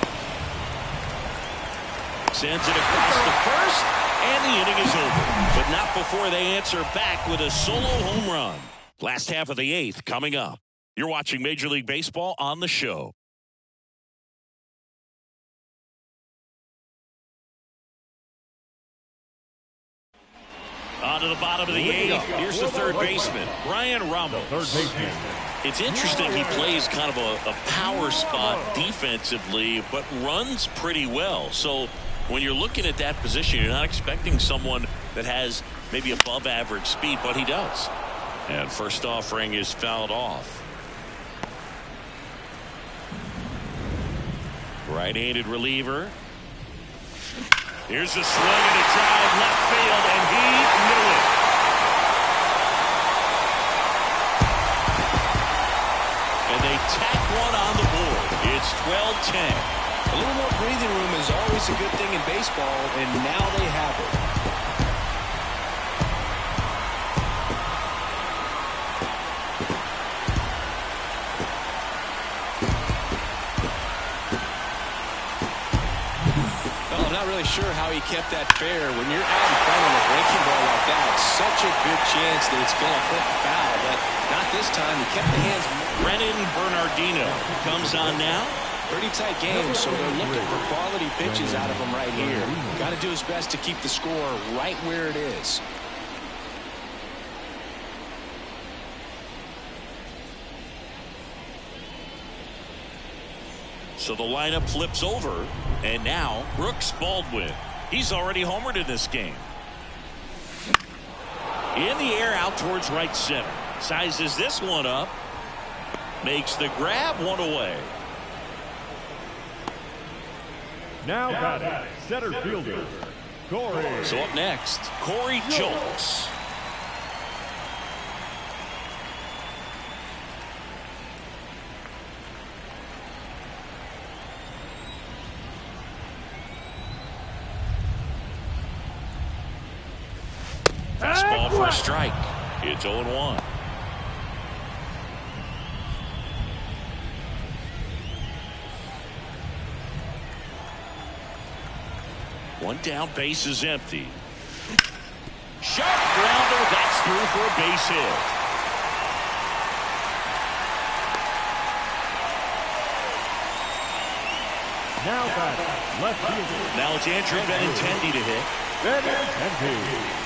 Sends it across the first, and the inning is over. But not before they answer back with a solo home run. Last half of the 8th coming up. You're watching Major League Baseball on the show. On to the bottom of the 8th. Here's the third baseman, Brian Ramos. Third baseman. It's interesting. He plays kind of a power spot defensively, but runs pretty well. So when you're looking at that position, you're not expecting someone that has maybe above average speed, but he does. And first offering is fouled off. Right-handed reliever. Here's a swing and a drive left field, and he knew it. And they tack one on the board. It's 12-10. A little more breathing room is always a good thing in baseball, and now they have it. kept that fair. When you're out in front of a breaking ball like that, such a good chance that it's going to hook foul. But not this time. He kept the hands. Brennan Bernardino comes on now. Pretty tight game, so they're looking for quality pitches out of him right here. Got to do his best to keep the score right where it is. So the lineup flips over, and now Brooks Baldwin. He's already homered in this game. In the air out towards right center. Sizes this one up. Makes the grab, one away. Now batting, center fielder, Corey. So up next, Corey Julks. Fastball for a strike. It's 0-1. One down, base is empty. Sharp grounder, that's through for a base hit. Now batting, left fielder. Now it's Andrew Benintendi to hit. Benintendi.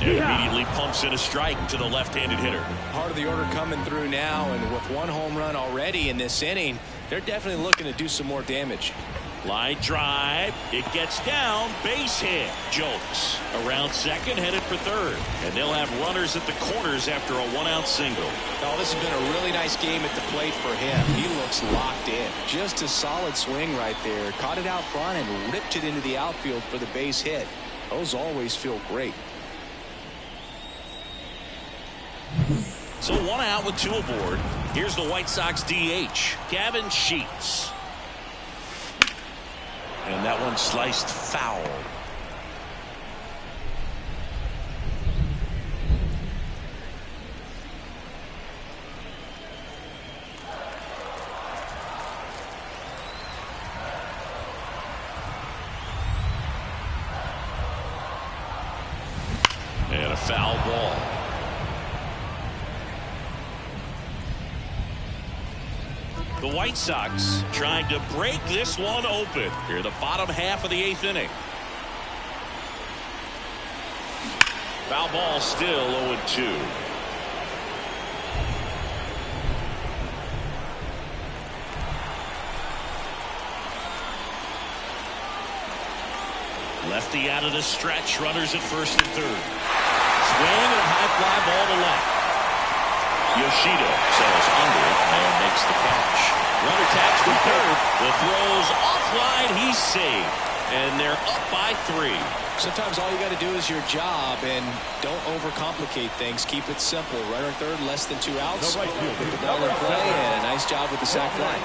And immediately pumps in a strike to the left-handed hitter. Part of the order coming through now, and with one home run already in this inning, they're definitely looking to do some more damage. Line drive. It gets down. Base hit. Jokes around second, headed for third. And they'll have runners at the corners after a one-out single. Oh, this has been a really nice game at the plate for him. He looks locked in. Just a solid swing right there. Caught it out front and ripped it into the outfield for the base hit. Those always feel great. So one out with two aboard. Here's the White Sox DH, Gavin Sheets. And that one sliced foul. And a foul ball. The White Sox trying to break this one open here, the bottom half of the eighth inning. Foul ball, still 0-2. Lefty out of the stretch, runners at first and third. Swing and high fly ball to left. Yoshida sails under and makes the catch. Runner tags from third. The throw's offline. He's safe. And they're up by 3. Sometimes all you got to do is your job and don't overcomplicate things. Keep it simple. Runner third, less than 2 outs. Put the ball in play, and a nice job with the sac fly.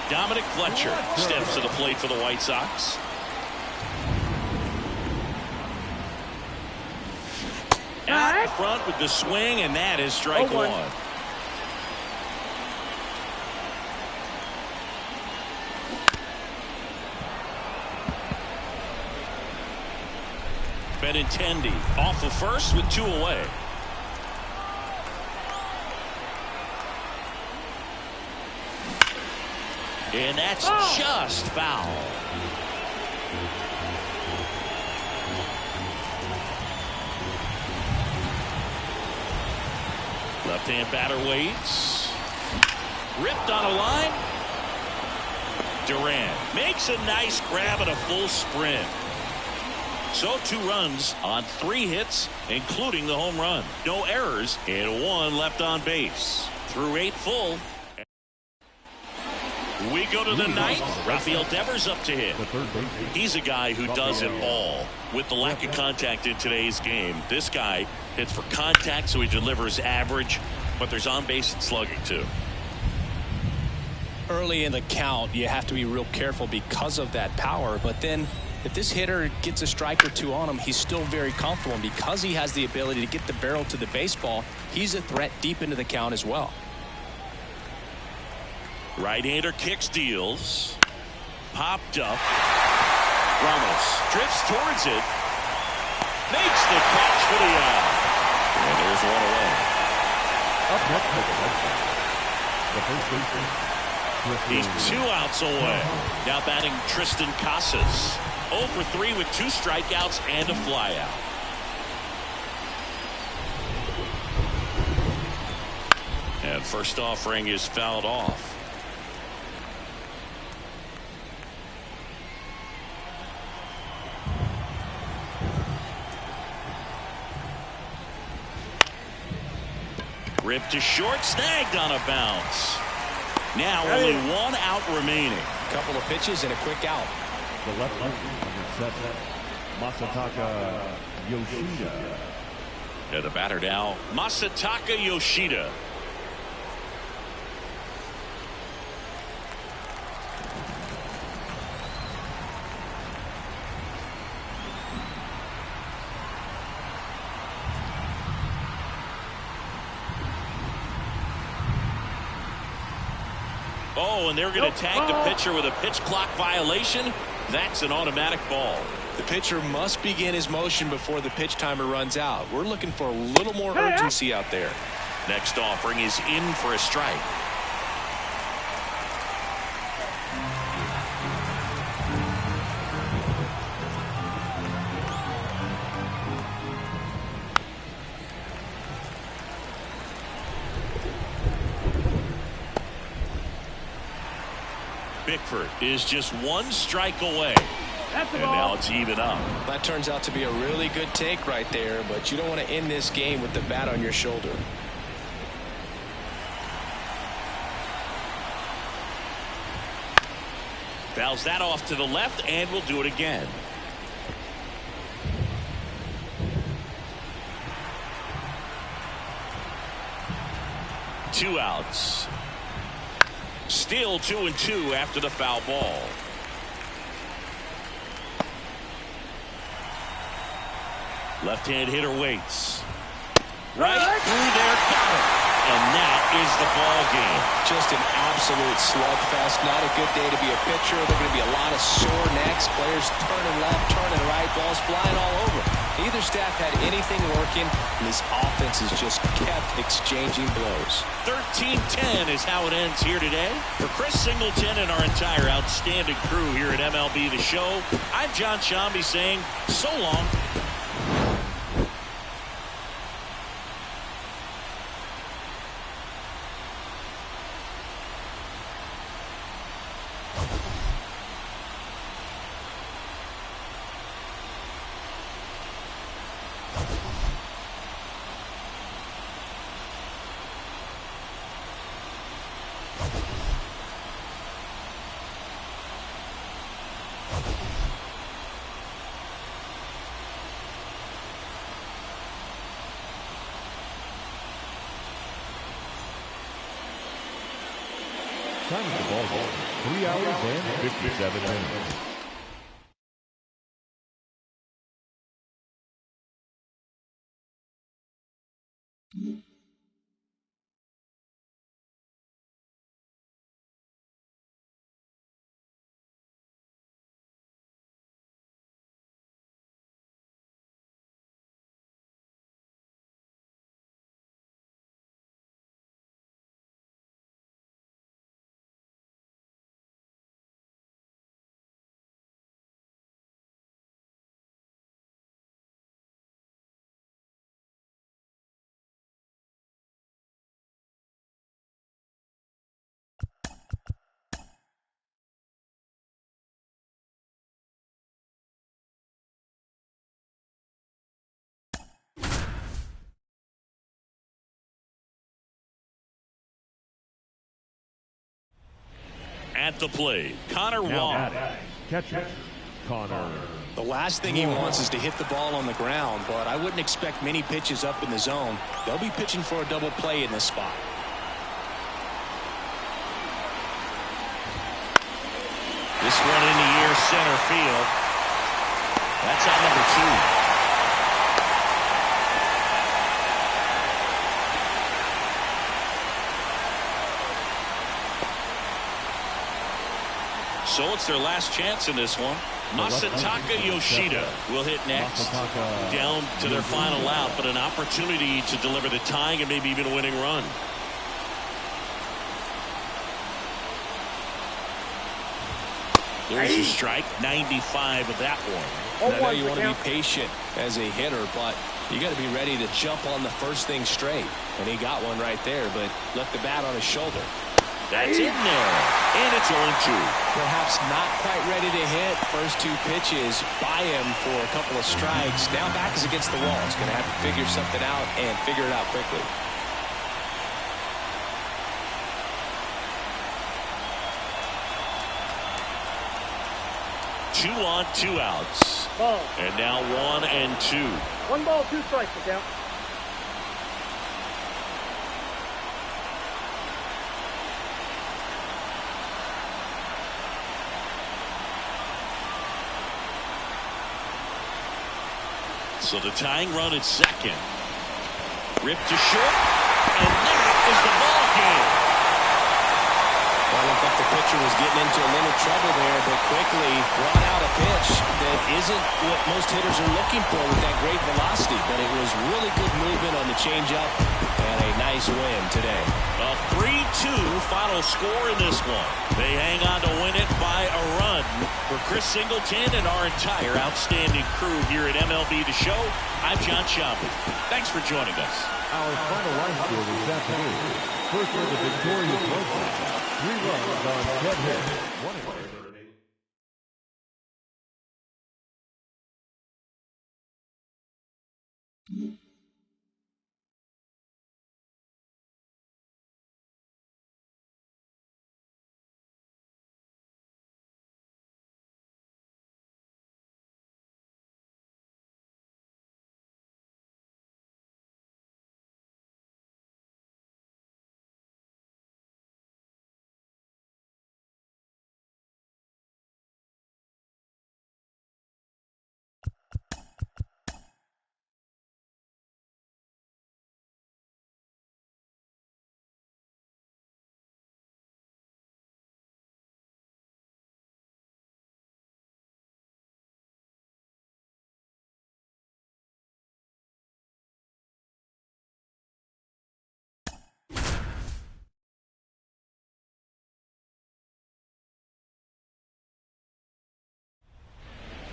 Dominic Fletcher steps to the plate for the White Sox. Out front with the swing, and that is strike 1. Benintendi off of first with 2 away. And that's just foul. Left-hand batter waits. Ripped on a line. Duran makes a nice grab and a full sprint. So 2 runs on 3 hits, including the home run. No errors and 1 left on base. Through 8 full. We go to the 9th. Rafael Devers up to hit. He's a guy who does it all. With the lack of contact in today's game, this guy hits for contact, so he delivers average, but there's on base and slugging too. Early in the count, you have to be real careful because of that power, but then if this hitter gets a strike or 2 on him, he's still very comfortable, and because he has the ability to get the barrel to the baseball, he's a threat deep into the count as well. Right-hander kicks, deals. popped up. Ramos drifts towards it. Makes the catch for the out. And there's one away. Up next for the Red Sox, the first baseman. He's 2 outs away. Now batting Tristan Casas. 0 for 3 with 2 strikeouts and a flyout. And first offering is fouled off. Ripped to short, snagged on a bounce. Now only 1 out remaining. Couple of pitches and a quick out. The left fielder, number 7, Masataka Yoshida. And the batter now, Masataka Yoshida. Oh, and they're going to tag the pitcher with a pitch clock violation. That's an automatic ball. The pitcher must begin his motion before the pitch timer runs out. We're looking for a little more urgency out there. Next offering is in for a strike. Bickford is just 1 strike away. And now it's even up. That turns out to be a really good take right there, but you don't want to end this game with the bat on your shoulder. Fouls that off to the left, and we'll do it again. Two outs. Still 2-2 after the foul ball. Left-hand hitter waits. Right through there, got it. And that is the ball game. Just an absolute slugfest. Not a good day to be a pitcher. There are going to be a lot of sore necks. Players turning left, turning right, balls flying all over. Neither staff had anything working, and this offense has just kept exchanging blows. 13-10 is how it ends here today. For Chris Singleton and our entire outstanding crew here at MLB The Show, I'm John Shambi saying so long. Time of the ball game, 3 hours and 57 minutes. At the plate, Connor Now Wong. batting, catcher, Connor. The last thing he wants is to hit the ball on the ground, but I wouldn't expect many pitches up in the zone. They'll be pitching for a double play in this spot. This one in the air, center field. That's out number 2. So it's their last chance in this one. Masataka Yoshida will hit next. Down to their final out, but an opportunity to deliver the tying and maybe even a winning run. There's a strike, 95 of that one. I know you want to be patient as a hitter, but you got to be ready to jump on the first thing straight. And he got one right there, but left the bat on his shoulder. That's in there, and it's 0-2. Perhaps not quite ready to hit. First two pitches by him for a couple of strikes. Now back is against the wall. He's going to have to figure something out and figure it out quickly. 2 on, 2 outs. Ball. And now 1 and 2. 1 ball, 2 strikes to count. So the tying run at second. Ripped to short, and that is the ball game. Well, I think the pitcher was getting into a little trouble there, but quickly brought out a pitch that isn't what most hitters are looking for with that great velocity. But it was really good movement on the changeup and a nice win today. A 3-2 final score in this one. They hang on to win it by a run. For Chris Singleton and our entire outstanding crew here at MLB The Show, I'm John Schaubel. Thanks for joining us. Our final line score this afternoon. First for the victorious White Sox. 3 runs on 10 hits. 1 error.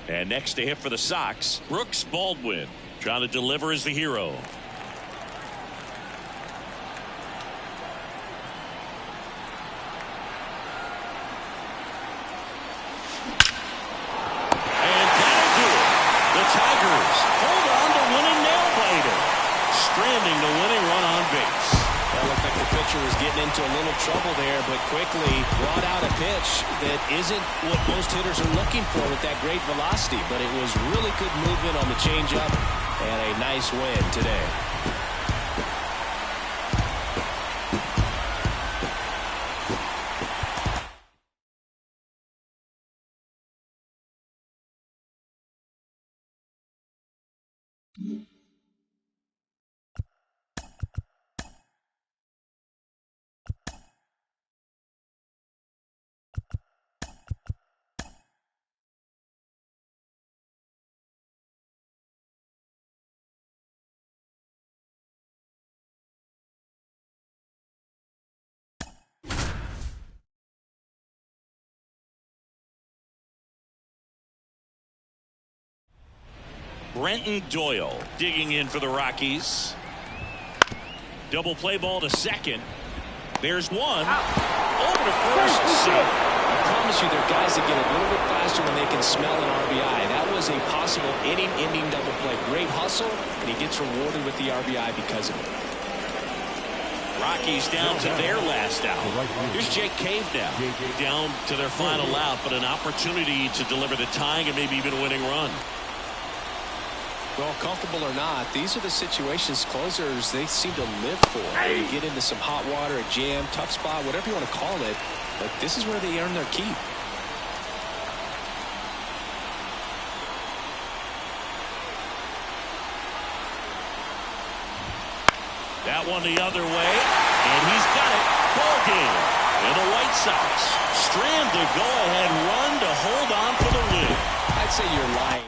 And next to hit for the Sox, Brooks Baldwin, trying to deliver as the hero. And that'll do it. The Tigers hold on to winning nail-biter, stranding the winning run on base. Well, looked like the pitcher was getting into a little trouble there, but quickly brought out a pitch that isn't what most hitters are looking for with that great velocity. But it was really good movement on the changeup and a nice win today. Brenton Doyle digging in for the Rockies. Double play ball to second. There's one. Over to first. I promise you, there are guys that get a little bit faster when they can smell an RBI. That was a possible inning-ending double play. Great hustle, and he gets rewarded with the RBI because of it. Rockies down to their last out. Here's Jake Cave now. Down to their final out, but an opportunity to deliver the tying and maybe even a winning run. Well, comfortable or not, these are the situations closers they seem to live for. They get into some hot water, a jam, tough spot, whatever you want to call it, but this is where they earn their keep. That one the other way, and he's got it. Ball game. And the White Sox strand the go-ahead run to hold on for the win. I'd say you're lying.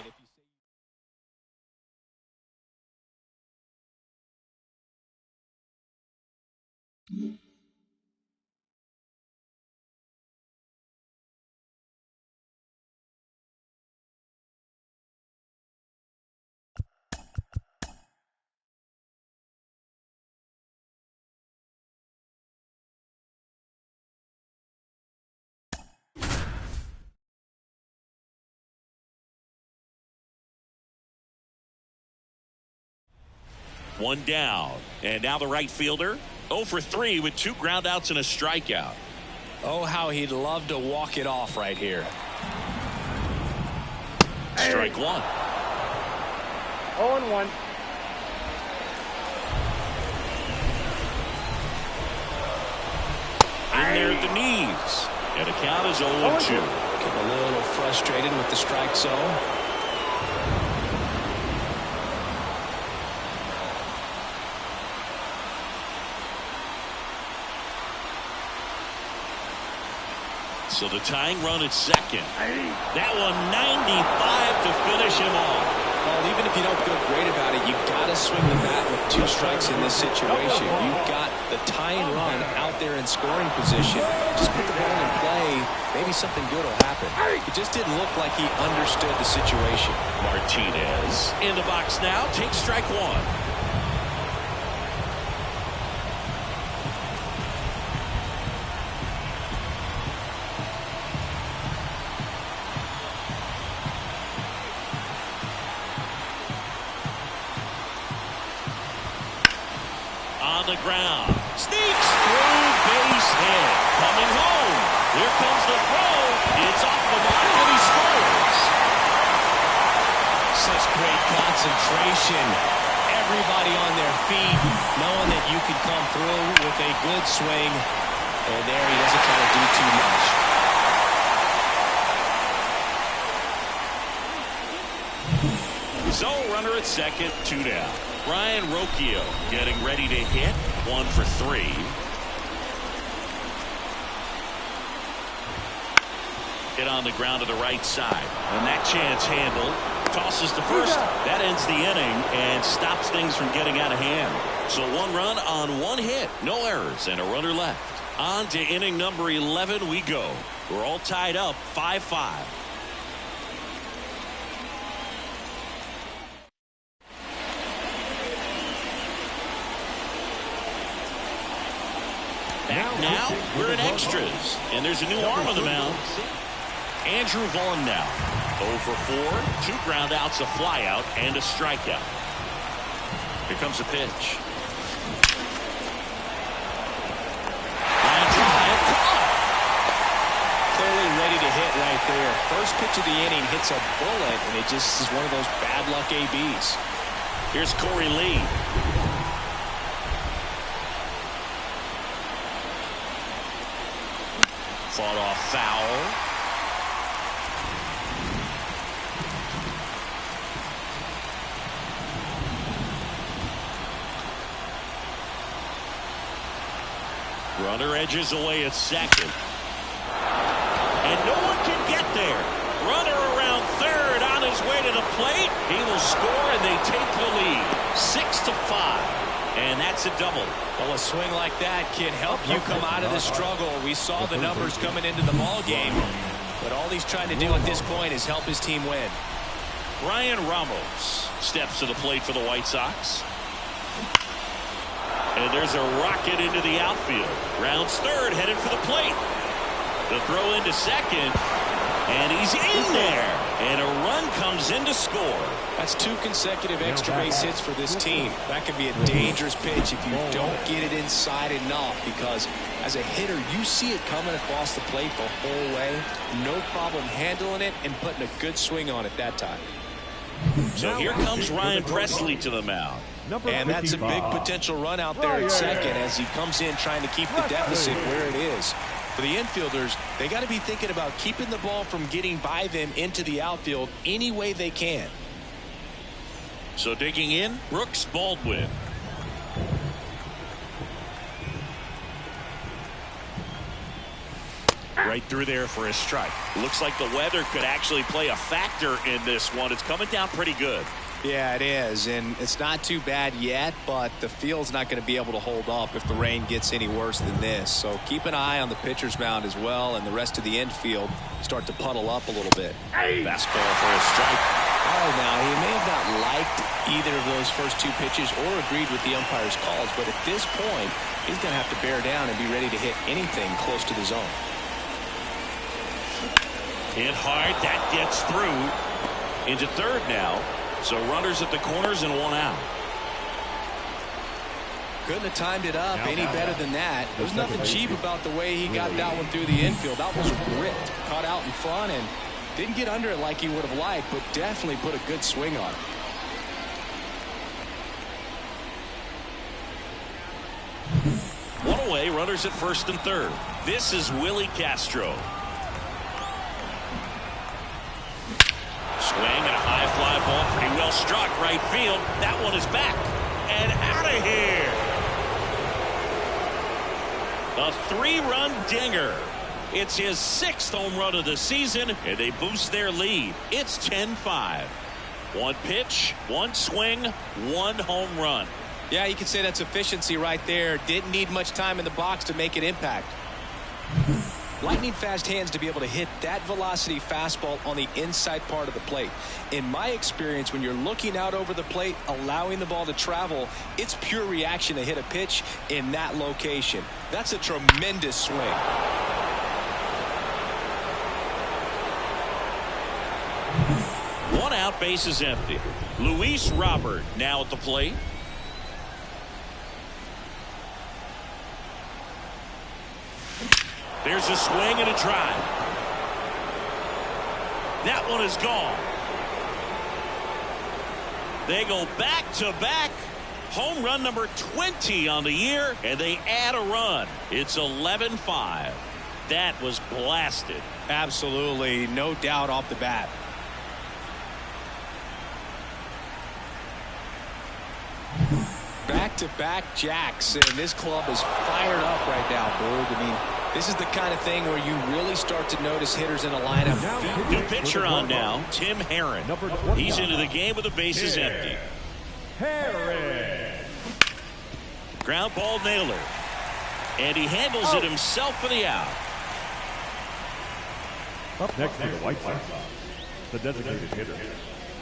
One down. And now the right fielder 0 for 3 with 2 groundouts and a strikeout. Oh, how he'd love to walk it off right here. Strike one. 0-1. In there at the knees. And the count is 0-2. Getting a little frustrated with the strike zone. So the tying run at second. That one 95 to finish him off. Well, even if you don't feel great about it, you've got to swing the bat with 2 strikes in this situation. You've got the tying run out there in scoring position. Just put the ball in play. Maybe something good will happen. It just didn't look like he understood the situation. Martinez in the box now. Takes strike one. On the ground. Sneaks through, base hit. Coming home. Here comes the throw. It's off the mark and he scores. Such great concentration. Everybody on their feet, knowing that you can come through with a good swing. And there he doesn't try to do too much. So runner at second, 2 down. Ryan Rocchio getting ready to hit. 1 for 3. Hit on the ground to the right side. And that chance handled. Tosses to first. That ends the inning and stops things from getting out of hand. So 1 run on 1 hit. No errors and a runner left. On to inning number 11 we go. We're all tied up 5-5. Now we're in extras, and there's a new arm on the mound. Andrew Vaughn now 0 for 4, 2 groundouts, a flyout, and a strikeout. Here comes a pitch. Line drive, Clearly ready to hit right there. First pitch of the inning hits a bullet, and it just is one of those bad luck ABs. Here's Corey Lee. Fought off foul. Runner edges away at second. And no one can get there. Runner around third on his way to the plate. He will score and they take the lead. 6-5. And that's a double. Well, a swing like that can help you come out of the struggle. We saw the numbers coming into the ball game, but all he's trying to do at this point is help his team win. Brian Ramos steps to the plate for the White Sox. And there's a rocket into the outfield. Rounds third, headed for the plate. The throw into second, and he's in there. And a run comes in to score. That's 2 consecutive extra base hits for this team. That can be a dangerous pitch if you don't get it inside enough, because as a hitter, you see it coming across the plate the whole way. No problem handling it and putting a good swing on it that time. So here comes Ryan Presley to the mound. And that's a big potential run out there at second as he comes in trying to keep the deficit where it is. For the infielders, they got to be thinking about keeping the ball from getting by them into the outfield any way they can. So digging in, Brooks Baldwin. Right through there for a strike. Looks like the weather could actually play a factor in this one. It's coming down pretty good. Yeah, it is, and it's not too bad yet, but the field's not going to be able to hold up if the rain gets any worse than this. So keep an eye on the pitcher's mound as well, and the rest of the infield start to puddle up a little bit. Fastball for a strike. Oh, now, he may have not liked either of those first two pitches or agreed with the umpire's calls, but at this point, he's going to have to bear down and be ready to hit anything close to the zone. Hit hard. That gets through into third now. So runners at the corners and one out. Couldn't have timed it up any better than that. There's nothing cheap about the way he got that one through the infield. That was ripped. Caught out in front and didn't get under it like he would have liked, but definitely put a good swing on it. One away, runners at first and third. This is Willie Castro. Swing and a high fly ball, pretty well struck right field. That one is back and out of here. A 3-run dinger. It's his 6th home run of the season, and they boost their lead. It's 10-5. One pitch, one swing, one home run. Yeah, you can say that's efficiency right there. Didn't need much time in the box to make an impact. Lightning fast hands to be able to hit that velocity fastball on the inside part of the plate. In my experience, when you're looking out over the plate, allowing the ball to travel, it's pure reaction to hit a pitch in that location. That's a tremendous swing. One out, base is empty. Luis Robert now at the plate. There's a swing and a drive. That one is gone. They go back-to-back. Home run number 20 on the year, and they add a run. It's 11-5. That was blasted. Absolutely, no doubt off the bat. Back-to-back jacks, and this club is fired up right now, Boog. I mean, this is the kind of thing where you really start to notice hitters in a lineup. New pitcher on now, Tim Herron. He's into the game with the bases empty. Herron. Ground ball nailer. And he handles it himself for the out. Up next for the White Sox, the designated hitter,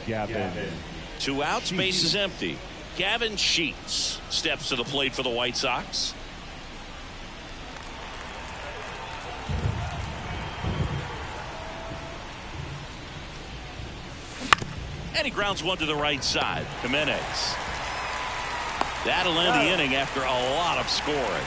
Gavin. 2 outs, base is empty. Gavin Sheets steps to the plate for the White Sox. And he grounds one to the right side. Jimenez. That'll end the inning after a lot of scoring.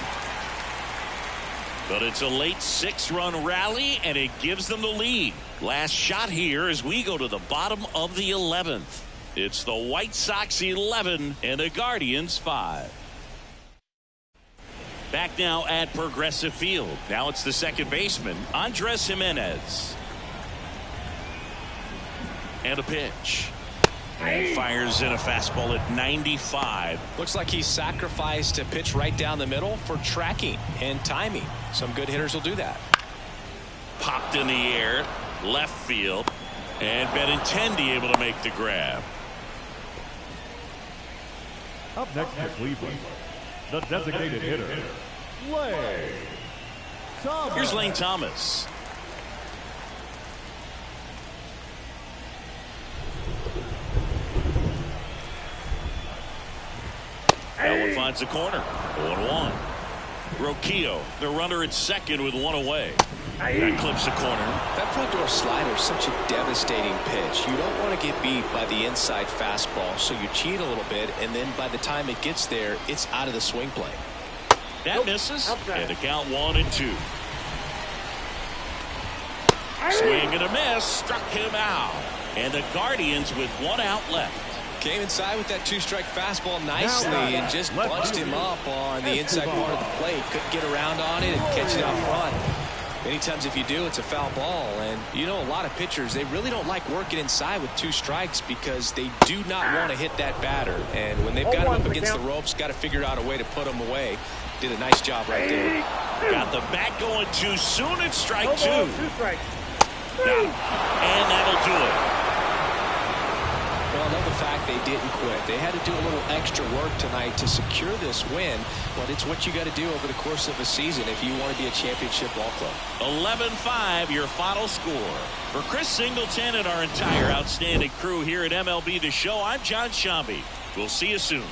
But it's a late 6-run rally, and it gives them the lead. Last shot here as we go to the bottom of the 11th. It's the White Sox 11 and the Guardians 5. Back now at Progressive Field. Now it's the second baseman, Andres Jimenez. And a pitch. And fires in a fastball at 95. Looks like he sacrificed a pitch right down the middle for tracking and timing. Some good hitters will do that. Popped in the air, left field, and Benintendi able to make the grab. Up next for Cleveland, the designated hitter, Lane Thomas. Here's Lane Thomas. That one finds the corner. 1-1. Roquillo, the runner at second with one away. That clips the corner. That front door slider is such a devastating pitch. You don't want to get beat by the inside fastball, so you cheat a little bit, and then by the time it gets there, it's out of the swing plane. That misses, and the count 1-2. Swing and a miss, struck him out. And the Guardians with 1 out left. Came inside with that 2-strike fastball nicely and just bunched him up on the inside part of the plate. Couldn't get around on it and catch it out front. Many times if you do, it's a foul ball. And, you know, a lot of pitchers, they really don't like working inside with 2 strikes because they do not want to hit that batter. And when they've got him up against the ropes, got to figure out a way to put him away. Did a nice job right there. Got the bat going too soon. It's strike 2. 2 strikes. And that'll do it. Well, I love the fact they didn't quit. They had to do a little extra work tonight to secure this win, but it's what you got to do over the course of a season if you want to be a championship ball club. 11-5, your final score. For Chris Singleton and our entire outstanding crew here at MLB The Show, I'm John Shambi. We'll see you soon.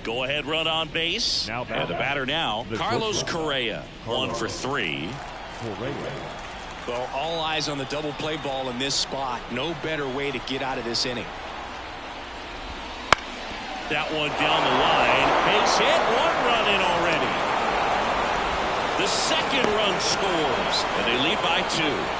Go ahead run on base. Now and the batter now, Carlos Correa. 1 for 3. Well, all eyes on the double play ball in this spot. No better way to get out of this inning. That one down the line. Base hit. 1 run in already. The second run scores, and they lead by 2.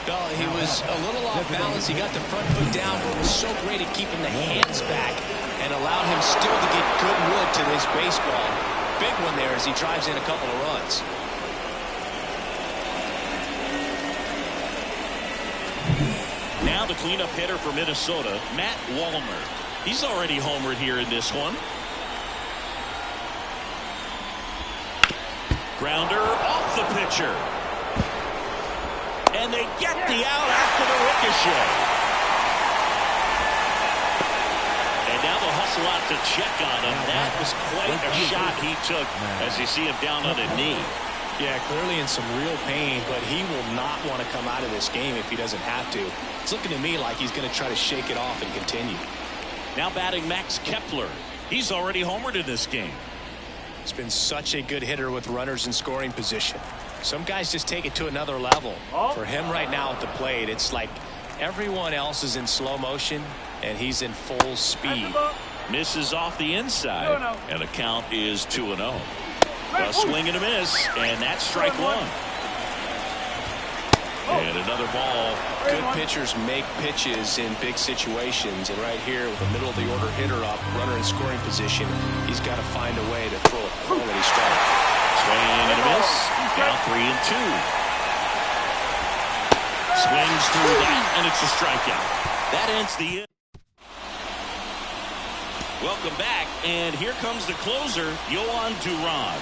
Well, he was a little off balance. He got the front foot down, but was so great at keeping the hands back and allowed him still to get good wood to this baseball. Big one there as he drives in a couple of runs. Now the cleanup hitter for Minnesota, Matt Wallner. He's already homered here in this one. Grounder off the pitcher. And they get the out after the ricochet. And now they'll hustle out to check on him. That was quite a shot he took as you see him down on a knee. Yeah, clearly in some real pain, but he will not want to come out of this game if he doesn't have to. It's looking to me like he's going to try to shake it off and continue. Now batting Max Kepler. He's already homered in this game. He's been such a good hitter with runners in scoring position. Some guys just take it to another level. For him right now at the plate, it's like everyone else is in slow motion and he's in full speed. Misses off the inside, and the count is 2-0. A swing and a miss, and that's strike 1. And another ball. Good pitchers make pitches in big situations, and right here with the middle of the order hitter up, runner in scoring position, he's got to find a way to throw a quality strike. Swing and a miss. Now 3-2. Swings through that, and it's a strikeout. That ends the inning. Welcome back, and here comes the closer, Yohan Duran.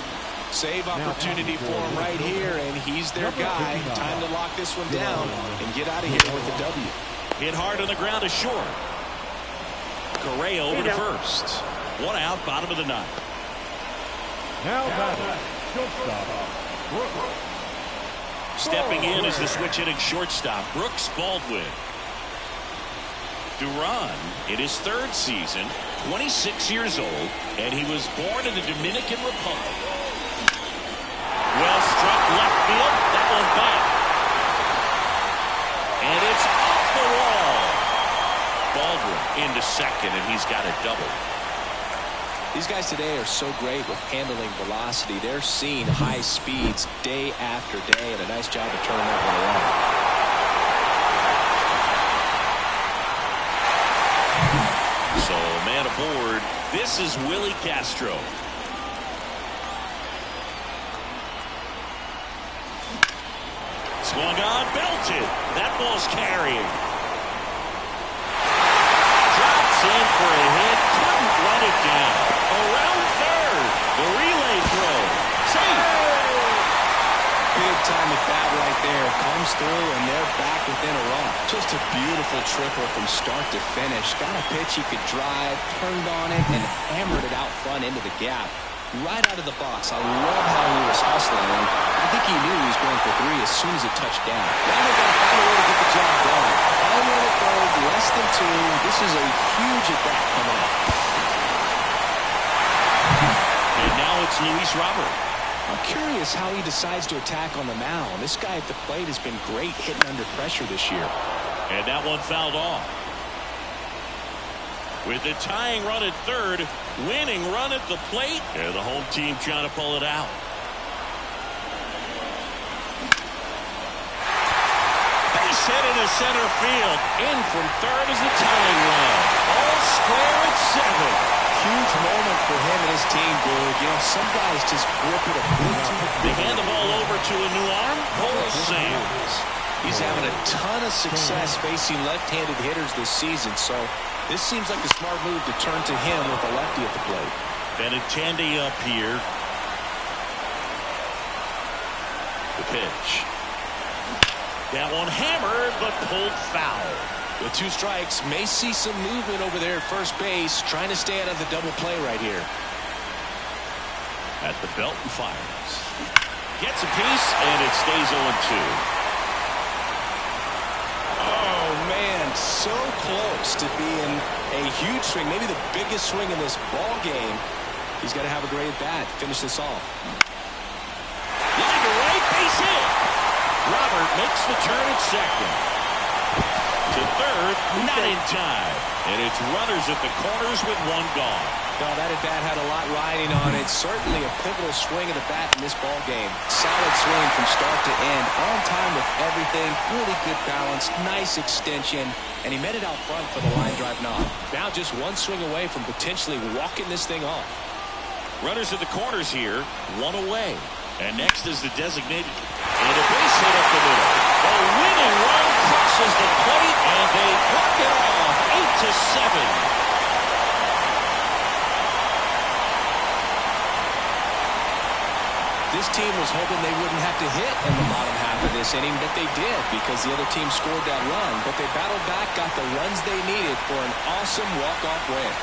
Save opportunity for him right here, and he's their guy. Time to lock this one down and get out of here with a W. Hit hard on the ground to short. Correa over to first. 1 out, bottom of the 9th. Now batting, shortstop, Brooks. Stepping in is the switch hitting shortstop, Brooks Baldwin. Duran in his 3rd season, 26 years old, and he was born in the Dominican Republic. Well struck left field. That one back. And it's off the wall. Baldwin into second, and he's got a double. These guys today are so great with handling velocity. They're seeing high speeds day after day, and a nice job of turning that one around. board. This is Willie Castro. Swung on, belted. That ball's carrying. Drops in for a hit. Couldn't run it down. Around third. The relay throw. Safe. Big time at bat right there. Comes through, and they're back within a run. Just a beautiful triple from start to finish. Got a pitch he could drive, turned on it, and hammered it out front into the gap. Right out of the box. I love how he was hustling, and I think he knew he was going for three as soon as it touched down. Now they got to find a way to get the job done. Final run at third, less than two. This is a huge at bat coming up. And now it's Luis Robert. I'm curious how he decides to attack on the mound. This guy at the plate has been great hitting under pressure this year. And that one fouled off. With the tying run at third, winning run at the plate, and the home team trying to pull it out. Base hit into center field. In from third is the tying run. All square at 7. Huge moment for him and his team, Boog. You know, some guys just grip it a bit too. They hand the ball over to a new arm, Cole Samms. He's having a ton of success facing left-handed hitters this season, so this seems like a smart move to turn to him with a lefty at the plate. Benintendi up here. The pitch. That one hammered, but pulled foul. With 2 strikes, may see some movement over there at first base, trying to stay out of the double play right here. At the belt and fires. Gets a piece, and it stays 0-2. Oh, man, so close to being a huge swing, maybe the biggest swing in this ball game. He's got to have a great at-bat, finish this off. Line to right, base hit. Robert makes the turn at second. To third, not in time. And it's runners at the corners with 1 gone. No, that at-bat had a lot riding on it. Certainly a pivotal swing of the bat in this ball game. Solid swing from start to end. On time with everything. Really good balance. Nice extension. And he met it out front for the line drive knock. Now just 1 swing away from potentially walking this thing off. Runners at the corners here. 1 away. And next is the designated. And a base hit up the middle. The winning run crosses the plate. And they walk it off. 8-7. This team was hoping they wouldn't have to hit in the bottom half of this inning, but they did because the other team scored that run. But they battled back, got the runs they needed for an awesome walk-off win.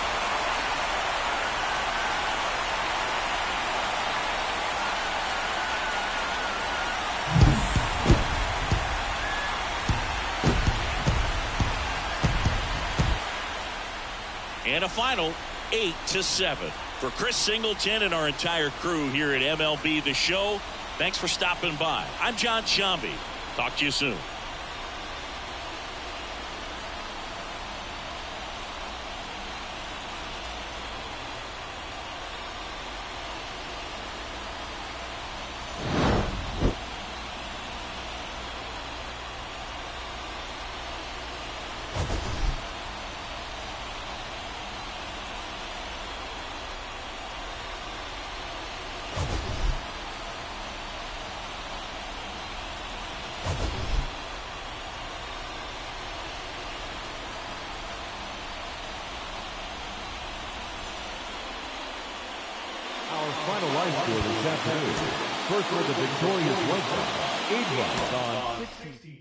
And a final 8-7. For Chris Singleton and our entire crew here at MLB The Show, thanks for stopping by. I'm John Shambi. Talk to you soon. Final line score this afternoon. First for the victorious White Sox, 8 runs on 16.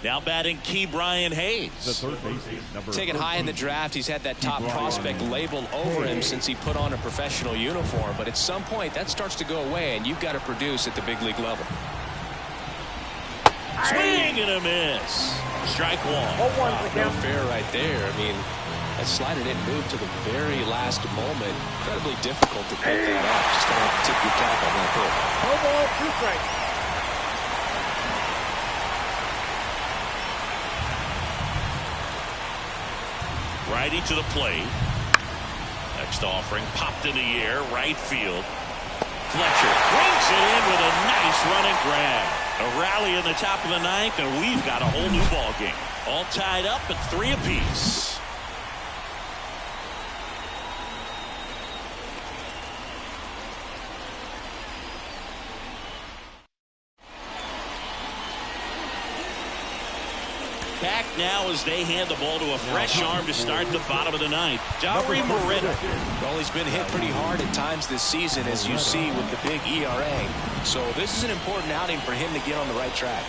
Now batting Key Brian Hayes. The third baseman, number Taken high in the draft, he's had that top prospect labeled over him since he put on a professional uniform. But at some point, that starts to go away, and you've got to produce at the big league level. Swing and a miss. Strike one. No fair right there. I mean, that slider didn't move to the very last moment. Incredibly difficult to pick that up. Just going to have to tip your cap on that pitch. 2 strikes. Righty to the plate. Next offering popped in the air, right field. Fletcher brings it in with a nice running grab. A rally in the top of the ninth, and we've got a whole new ball game. All tied up at 3 apiece. Back now as they hand the ball to a fresh arm to start the bottom of the ninth. Jaury Morita. Well, he's been hit pretty hard at times this season, as you see with the big ERA. So this is an important outing for him to get on the right track.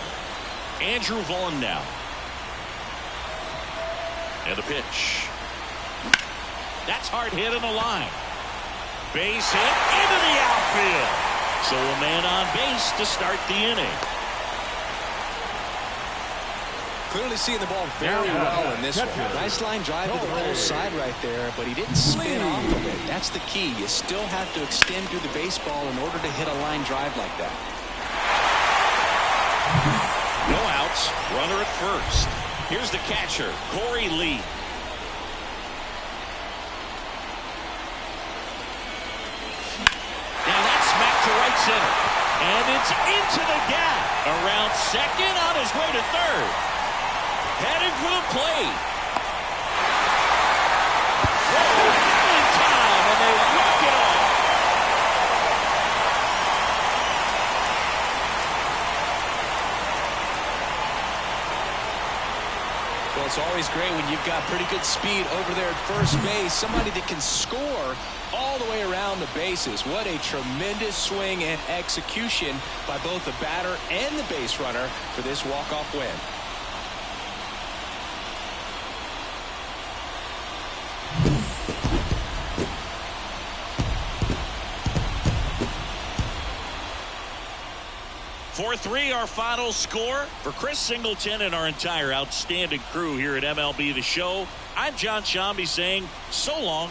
Andrew Vaughn now. And the pitch. That's hard hit on the line. Base hit into the outfield. So a man on base to start the inning. Clearly seeing the ball very well in this one. Nice line drive to the pole side right there, but he didn't spin off of it. That's the key. You still have to extend through the baseball in order to hit a line drive like that. No outs. Runner at first. Here's the catcher, Corey Lee. Now that's smacked to right center. And it's into the gap. Around second, on his way to third. Headed for the plate. Well, it's always great when you've got pretty good speed over there at first base. Somebody that can score all the way around the bases. What a tremendous swing and execution by both the batter and the base runner for this walk-off win. Four-3, our final score. For Chris Singleton and our entire outstanding crew here at MLB The Show, I'm John Shambi saying so long.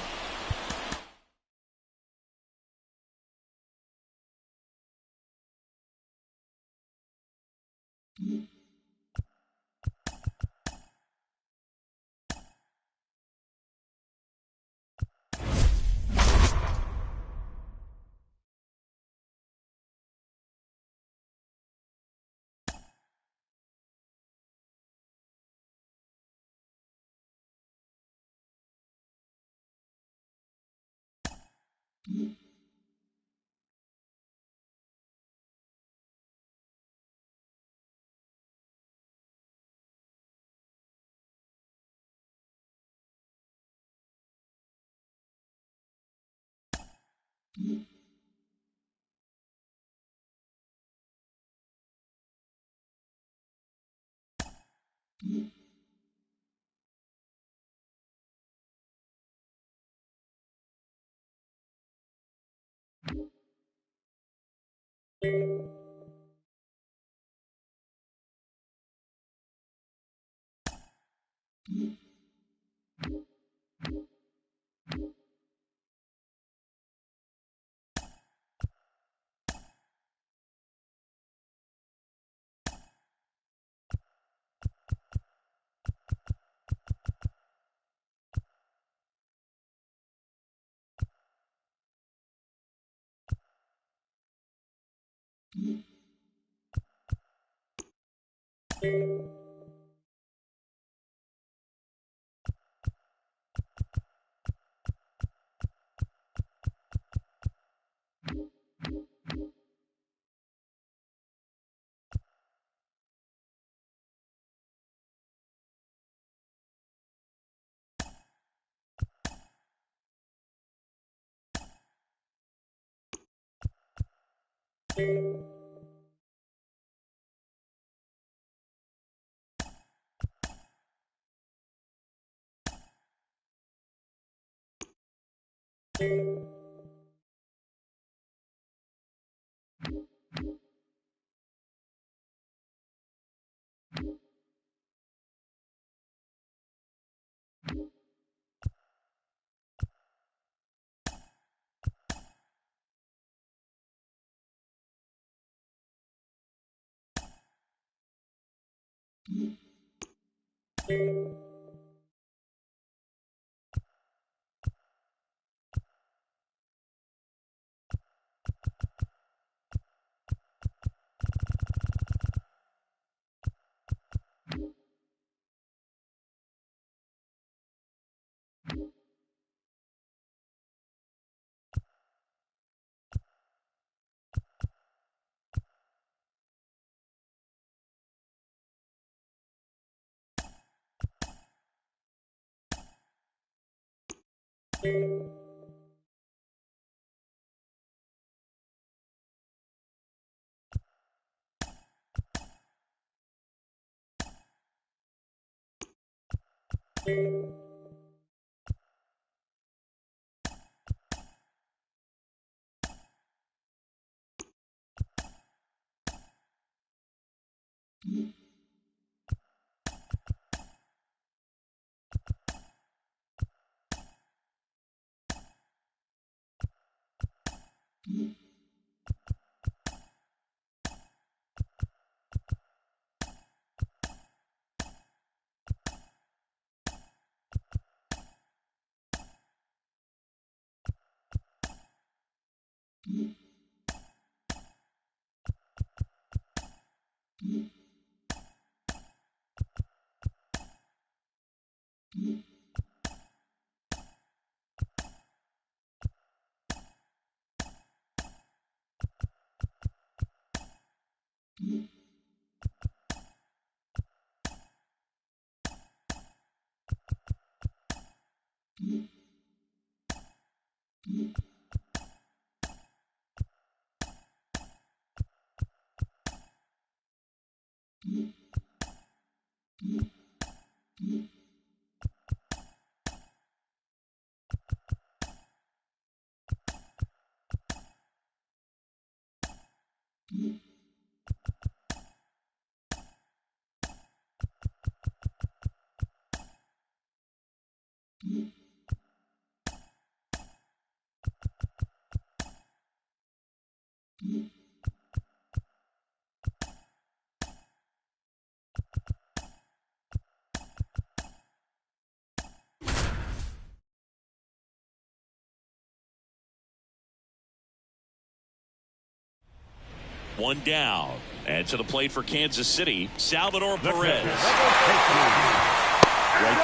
One down. And to the plate for Kansas City, Salvador Perez. Right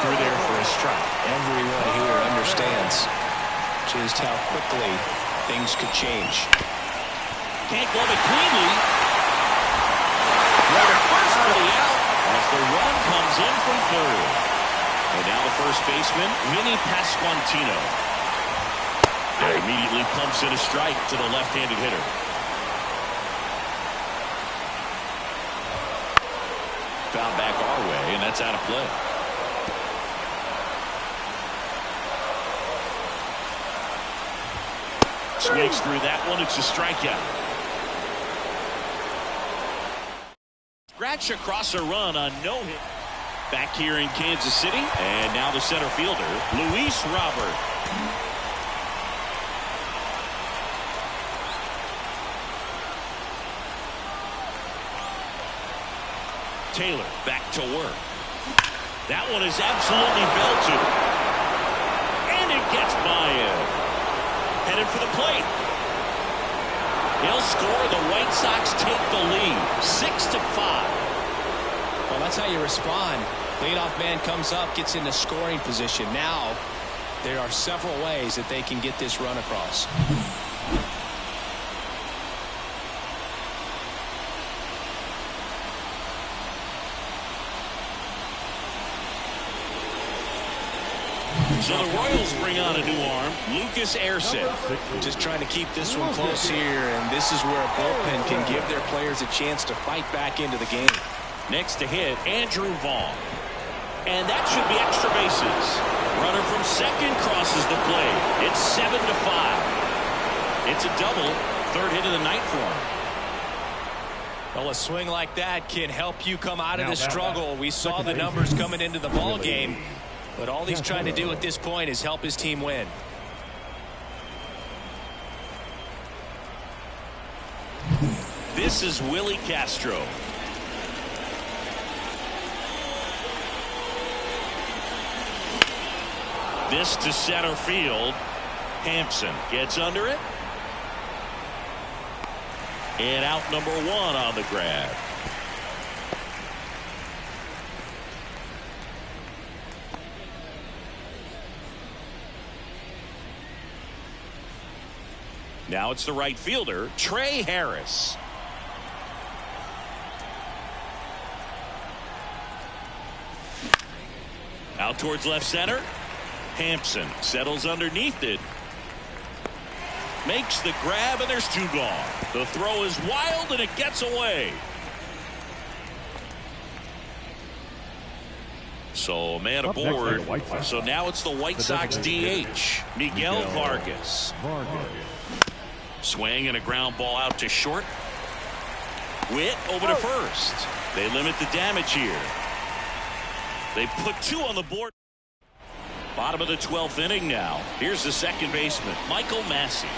through there for a strike. Everyone here understands just how quickly things could change. Can't glove it cleanly. Well, the first for the out as the run comes in from third. And now the first baseman, Vinny Pasquantino. That immediately pumps in a strike to the left-handed hitter. Foul back our way, and that's out of play. Swings through that one. It's a strikeout. Scratch across a run on no hit. Back here in Kansas City, and now the center fielder, Luis Robert. Taylor back to work. That one is absolutely belted. And it gets by him. Headed for the plate. He'll score. The White Sox take the lead. 6-5. Well, that's how you respond. Leadoff man comes up, gets into scoring position. Now, there are several ways that they can get this run across. So the Royals bring on a new arm, Lucas Erceg. Just trying to keep this one close here, and this is where a bullpen can give their players a chance to fight back into the game. Next to hit, Andrew Vaughn. And that should be extra bases. Runner from second crosses the plate. It's 7-5. It's a double. Third hit of the night for him. Well, a swing like that can help you come out of the struggle. We saw the numbers coming into the ball game. But all he's trying to do at this point is help his team win. This is Willie Castro. This to center field. Hampson gets under it. And out number one on the grab. Now it's the right fielder, Trey Harris. Out towards left center. Hampson settles underneath it. Makes the grab, and there's two gone. The throw is wild, and it gets away. So a man aboard. So now it's the White Sox DH, Miguel Vargas. Swing and a ground ball out to short. Witt over to first. They limit the damage here. They put two on the board. Bottom of the 12th inning now. Here's the second baseman, Michael Massey.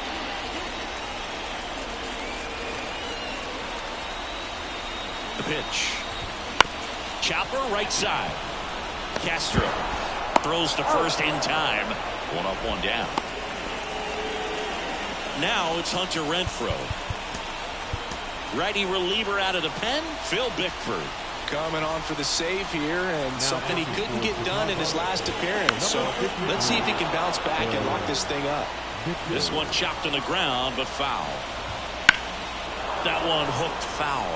The pitch. Chopper right side. Castro throws to first in time. One up, one down. Now it's Hunter Renfroe. Righty reliever out of the pen, Phil Bickford. Coming on for the save here, and something he couldn't get done in his last appearance. So let's see if he can bounce back and lock this thing up. This one chopped on the ground, but foul. That one hooked foul.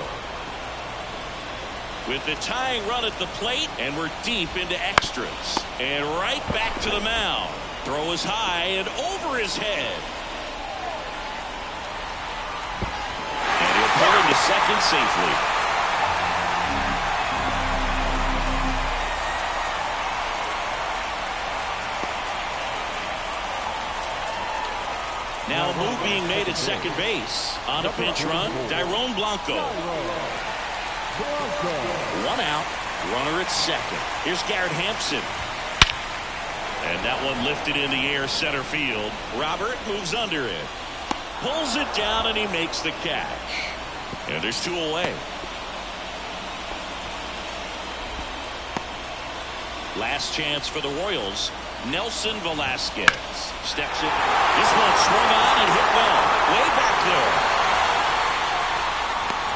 With the tying run at the plate, and we're deep into extras. And right back to the mound. Throw is high and over his head. And he'll pull into second safely. Now a move being made at second base. On a pinch run, Dairon Blanco. One out, runner at second. Here's Garrett Hampson. And that one lifted in the air center field. Robert moves under it. Pulls it down and he makes the catch. And there's two away. Last chance for the Royals. Nelson Velasquez steps in. This one swung on and hit well. Way back there.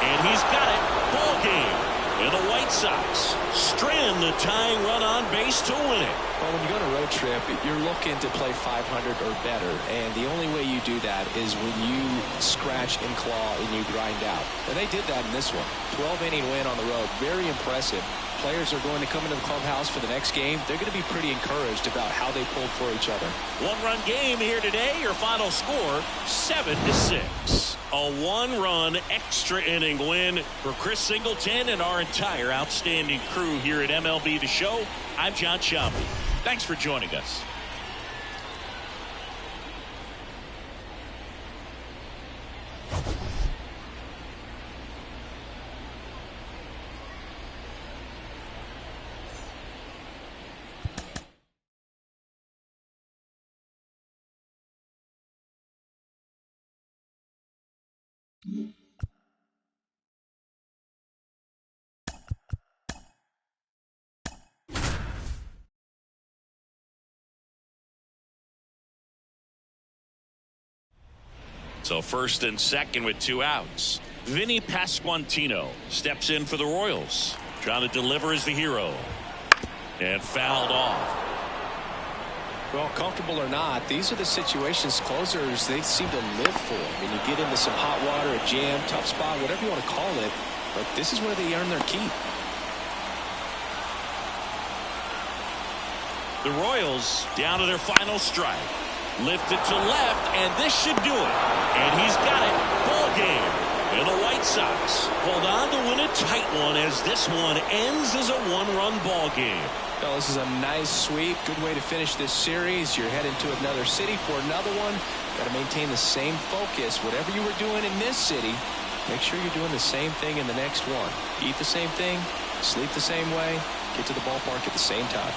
And he's got it. Ball game. And the White Sox strand the tying run on base to win it. Well, when you go on a road trip, you're looking to play 500 or better. And the only way you do that is when you scratch and claw and you grind out. And they did that in this one. 12-inning win on the road. Very impressive. Players are going to come into the clubhouse for the next game. They're going to be pretty encouraged about how they pulled for each other. One-run game here today. Your final score, 7-6. A one-run extra inning win for Chris Singleton and our entire outstanding crew here at MLB The Show. I'm John Sciambi. Thanks for joining us. So first and second with two outs. Vinny Pasquantino steps in for the Royals. Trying to deliver as the hero. And fouled off. Well, comfortable or not, these are the situations closers they seem to live for. I mean, you get into some hot water, a jam, tough spot, whatever you want to call it. But this is where they earn their keep. The Royals down to their final strike. Lifted to left, and this should do it. And he's got it. Ball game. And the White Sox hold on to win a tight one as this one ends as a one-run ball game. Well, this is a nice sweep. Good way to finish this series. You're heading to another city for another one. Got to maintain the same focus. Whatever you were doing in this city, make sure you're doing the same thing in the next one. Eat the same thing, sleep the same way, get to the ballpark at the same time.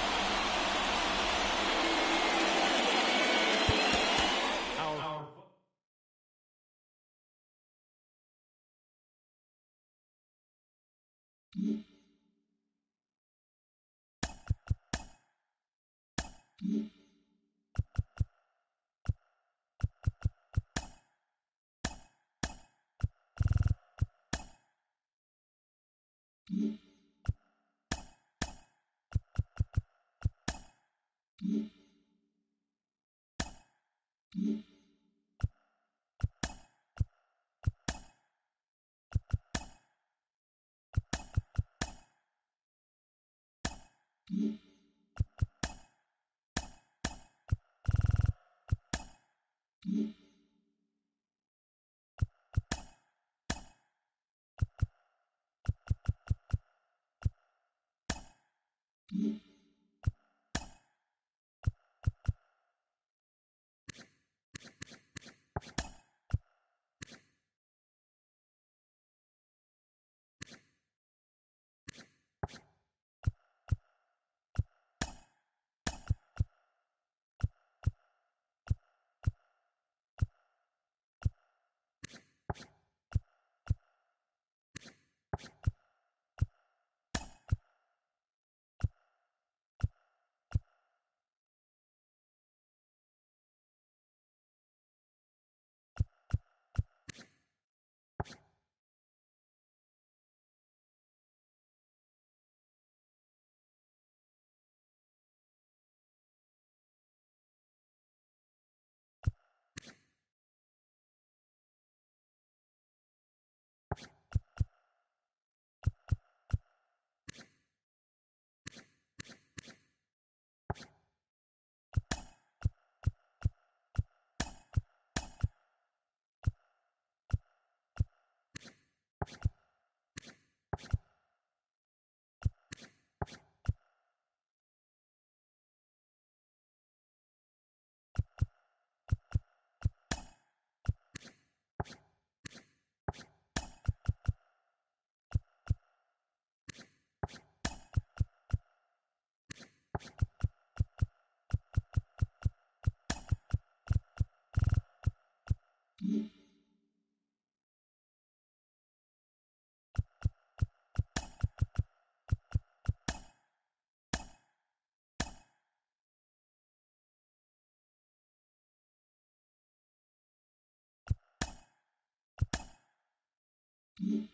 you.